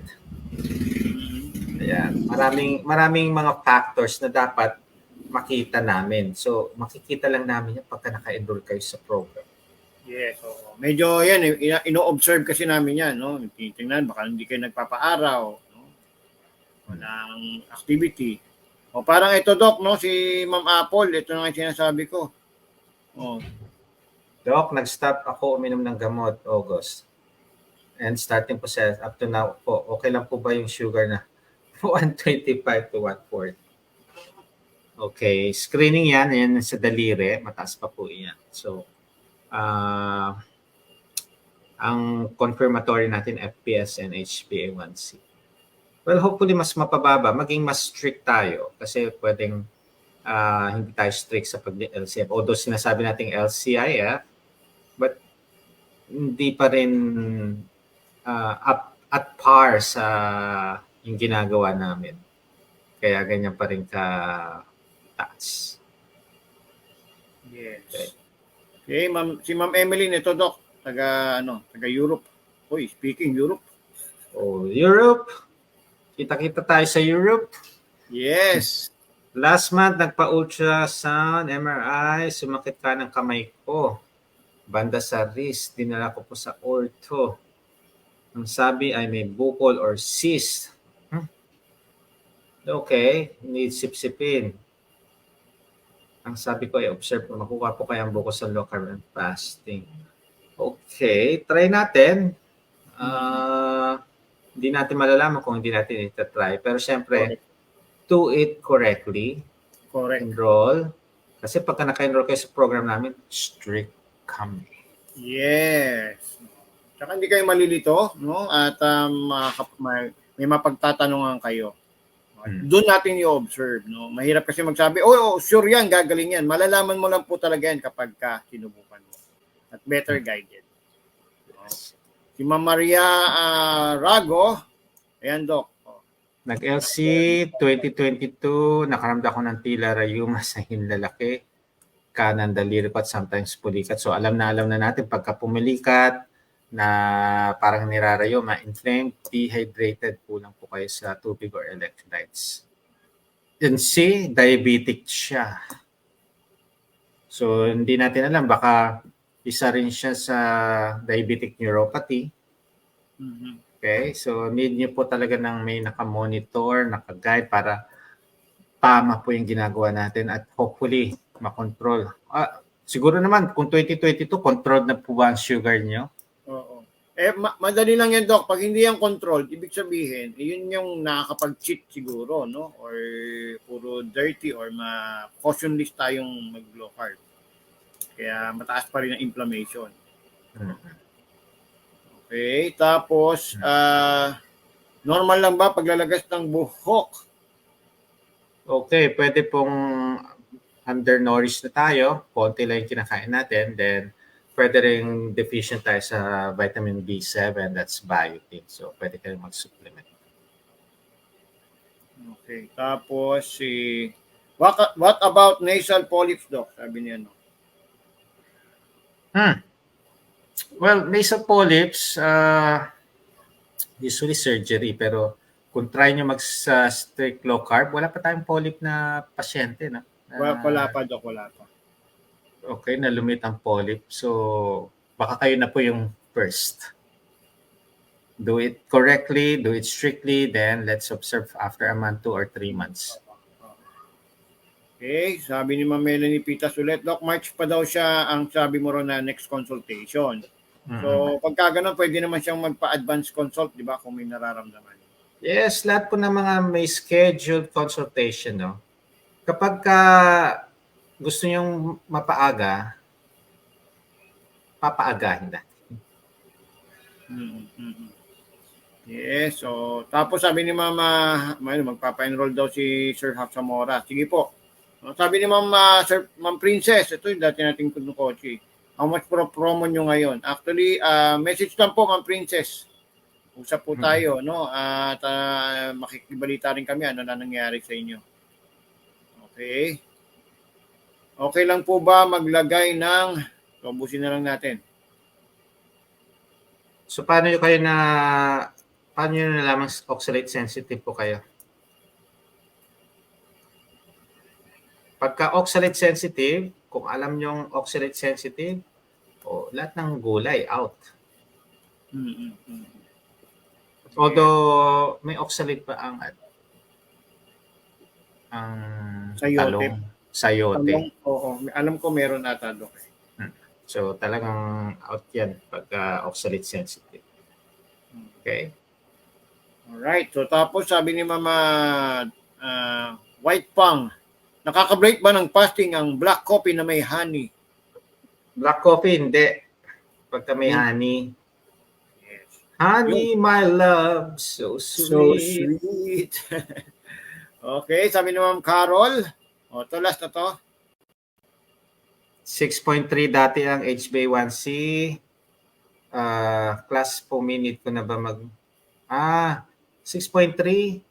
[SPEAKER 2] Ayan. Maraming mga factors na dapat makita namin. So, makikita lang namin yan pagka naka-enroll kayo sa program.
[SPEAKER 1] Yes. Medyo yan, ino-observe kasi namin yan. No? Titingnan, baka hindi kayo nagpapaaraw. No? Walang activity. Parang ito, Doc, no? Si Ma'am Apple, ito na yung sinasabi ko.
[SPEAKER 2] Doc, nag-stop ako uminom ng gamot August. And starting po up to now po, okay lang po ba yung sugar na 125 to 140? Okay, screening yan sa daliri, mataas pa po yan. So, ang confirmatory natin FPS and HbA1c. Well, hopefully mas mapababa, maging mas strict tayo kasi pwedeng hindi tayo strict sa pag-LCF. Although sinasabi nating LCIF, but hindi pa rin up at par sa yung ginagawa namin. Kaya ganyan pa rin ka taas.
[SPEAKER 1] Yes. Okay, si Ma'am Emily nito, Doc, taga Europe. Hoy, speaking Europe.
[SPEAKER 2] Europe. Kita-kita tayo sa Europe.
[SPEAKER 1] Yes.
[SPEAKER 2] Last month, nagpa-ultrasound, MRI, sumakit ka ng kamay ko. Banda sa wrist, dinala ko po sa ortho. Ang sabi ay may bukol or cyst. Okay, need sipsipin. Ang sabi ko ay observe po, makuha po kaya ang bukol sa low carb and fasting. Okay, try natin. Hindi natin malalaman kung hindi natin ita-try. Pero syempre, do it correctly.
[SPEAKER 1] Correct.
[SPEAKER 2] Enroll. Kasi pagka naka-enroll kayo sa program namin, strict kami.
[SPEAKER 1] Yes. Tsaka hindi kayo malilito, no? At may mapagtatanungan kayo. Doon natin i-observe, no? Mahirap kasi magsabi, sure yan, gagaling yan. Malalaman mo lang po talaga yan kapag sinubukan mo. At better guided. No? Si Ma'am Maria Rago, ayan, Doc.
[SPEAKER 2] Nag-LC 2022, nakaramdam ko ng tila rayuma sa hinlalaki, kanan daliri at sometimes pulikat. So alam na natin pagka pumilikat, na parang nirarayo, ma-inflamed, dehydrated, kulang po kayo sa tubig or electrolytes. Yun C, diabetic siya. So, hindi natin alam, baka isa rin siya sa diabetic neuropathy.
[SPEAKER 1] Mhm.
[SPEAKER 2] Okay? So, need nyo po talaga ng may nakamonitor, nakaguide para tama po yung ginagawa natin at hopefully makontrol. Siguro naman, kung 2022, controlled na po ba ang sugar nyo?
[SPEAKER 1] Oo. Madali lang yan, Doc. Pag hindi yan controlled, ibig sabihin, yun yung nakakapag-cheat siguro, no? Or puro dirty or caution list tayong mag-low carb. Kaya mataas pa rin ang inflammation. Okay, tapos normal lang ba paglalagas ng buhok?
[SPEAKER 2] Okay, pwede pong undernourished na tayo, konti lang yung kinakain natin, then pwede rin deficient tayo sa vitamin B7, that's biotin. So, pwede kayong mag-supplement.
[SPEAKER 1] Okay, tapos what about nasal polyps, Doc? Sabi niya, no?
[SPEAKER 2] Well, nasal polyps, usually surgery, pero kung try nyo mag-strict low carb, wala pa tayong polyp na pasyente, no?
[SPEAKER 1] Wala pa, Doc, wala pa.
[SPEAKER 2] Okay, nalumit ang polyp. So, baka kayo na po yung first. Do it correctly, do it strictly, then let's observe after a month, 2 or 3 months.
[SPEAKER 1] Okay, sabi ni Ma'am Melanie Pitas ulit, Doc, March pa daw siya ang sabi mo ron na next consultation. So, pagka ganun, pwede naman siyang magpa-advance consult, di ba, kung may nararamdaman.
[SPEAKER 2] Yes, lahat po ng mga may scheduled consultation, no? Kapag gusto niyong mapaaga, papaagahin na.
[SPEAKER 1] Yes, so tapos sabi ni Mama, magpapa-enroll daw si Sir Hafsamora. Sige po. Sabi ni Ma'am Princess, ito yung dati nating kunukochi. How much promo nyo ngayon? Actually, message lang po, Ma'am Princess. Usap po tayo, no? At makikibalita rin kami ano na nangyari sa inyo. Okay. Okay lang po ba maglagay ng, ubusin na lang natin.
[SPEAKER 2] So, paano nyo nalaman oxalate sensitive po kayo? Pagka oxalate sensitive, kung alam nyong oxalate sensitive, lahat ng gulay out. Although may oxalate pa ang
[SPEAKER 1] sayote.
[SPEAKER 2] Sayote.
[SPEAKER 1] Oo, alam ko meron ata, Doc.
[SPEAKER 2] So talagang out yan pagka oxalate sensitive. Okay?
[SPEAKER 1] Alright, so tapos sabi ni Mama White Pang, nakaka-break ba ng fasting ang black coffee na may honey?
[SPEAKER 2] Black coffee, hindi. Pagka may honey.
[SPEAKER 1] Yes.
[SPEAKER 2] Honey, my love, so sweet.
[SPEAKER 1] So sweet. Okay, sabi ni Ma'am Carol, ito last na to.
[SPEAKER 2] 6.3 dati ang HbA1c. Class per minute ko na ba 6.3.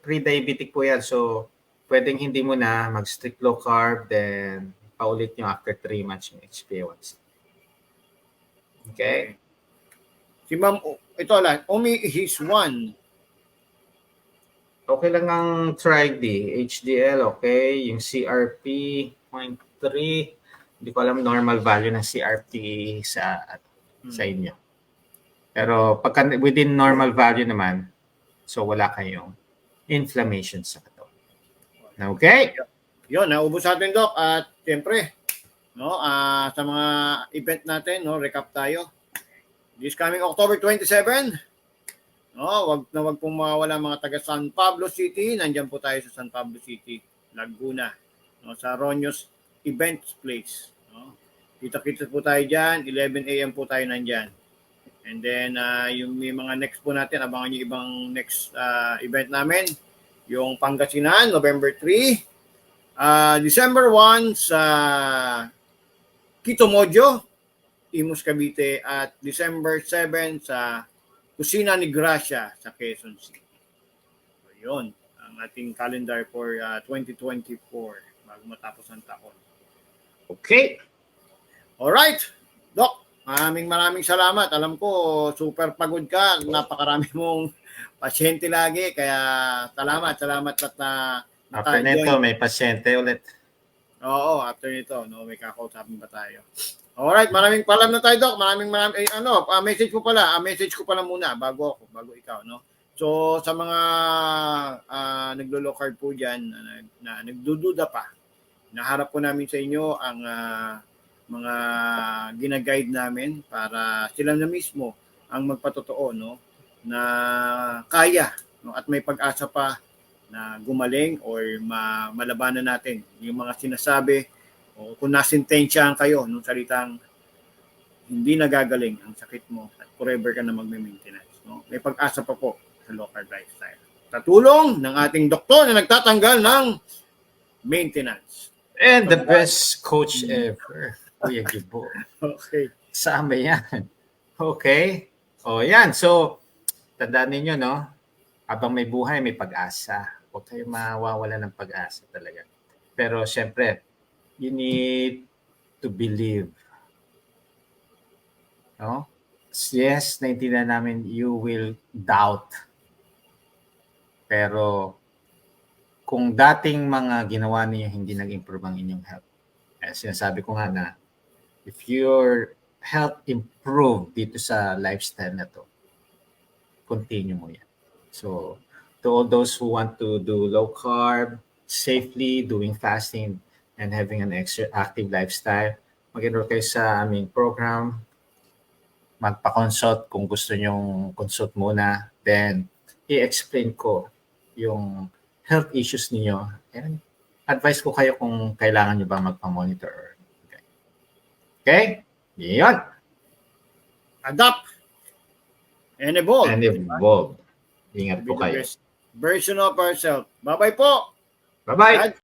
[SPEAKER 2] Pre-diabetic po yan. So, pwedeng hindi mo na mag-strict low carb, then paulit nyo after 3 months yung HbA1c. Okay?
[SPEAKER 1] Si Ma'am, ito lang, his one.
[SPEAKER 2] Okay lang ang TRID, HDL, okay. Yung CRP, 0.3. Hindi ko alam normal value ng CRP sa inyo. Pero pagka within normal value naman, so wala kayong inflammation sa katawan. Okay?
[SPEAKER 1] Yun, naubos natin, Doc. At siyempre, no, sa mga event natin, no, recap tayo. This coming October 27, no, wag pong mawala mga taga San Pablo City. Nandiyan po tayo sa San Pablo City, Laguna, no, sa Ronios Events Place. No. Kita-kita po tayo diyan, 11 AM po tayo nandiyan. And then yung may mga next po natin, abangan niyo ibang next event namin. Yung Pangasinan, November 3. December 1 sa Quito Mojo, Imus Cavite, at December 7 sa Kusina ni Gracia sa Quezon City. So, yun ang ating calendar for 2024 bago matapos ang taon.
[SPEAKER 2] Okay.
[SPEAKER 1] Alright, Doc, Maraming salamat. Alam ko, super pagod ka. Napakarami mong pasyente lagi. Kaya salamat at
[SPEAKER 2] After nito, may pasyente ulit.
[SPEAKER 1] Oo, after nito, no, may kakausapin pa tayo. Alright, maraming paalam na tayo, Doc. Message ko pala muna bago ikaw, no. So sa mga naglo-low carb po diyan na nagdududa pa, naharap po namin sa inyo ang mga gina-guide namin para sila na mismo ang magpatotoo, no, na kaya, no, at may pag-asa pa na gumaling or malabanan natin yung mga sinasabi o kung nasintensyahan kayo nung salitang hindi nagagaling ang sakit mo at forever ka na magme-maintenance. No? May pag-asa pa po sa low carb lifestyle. Tatulong ng ating doktor na nagtatanggal ng maintenance.
[SPEAKER 2] And the best coach ever, Kuya Gibo.
[SPEAKER 1] Okay.
[SPEAKER 2] Sama yan. Okay? O yan. So, tandaan ninyo, no? Habang may buhay, may pag-asa. Huwag kayo mawawala ng pag-asa talaga. Pero syempre, you need to believe. No? Yes, naintindihan namin you will doubt. Pero kung dating mga ginawa niyo hindi nag-improve ang inyong health, sinasabi ko nga na if your health improve dito sa lifestyle na to, continue mo yan. So, to all those who want to do low carb, safely, doing fasting, and having an extra active lifestyle, mag-enroll kayo sa aming program. Magpa-consult kung gusto nyong consult muna. Then, i-explain ko yung health issues niyo and advise ko kayo kung kailangan nyo ba magpa-monitor. Okay? Yun.
[SPEAKER 1] Adapt and evolve.
[SPEAKER 2] And evolve. Ingat po
[SPEAKER 1] Be the
[SPEAKER 2] kayo.
[SPEAKER 1] best version of ourselves. Bye-bye po.
[SPEAKER 2] Bye-bye.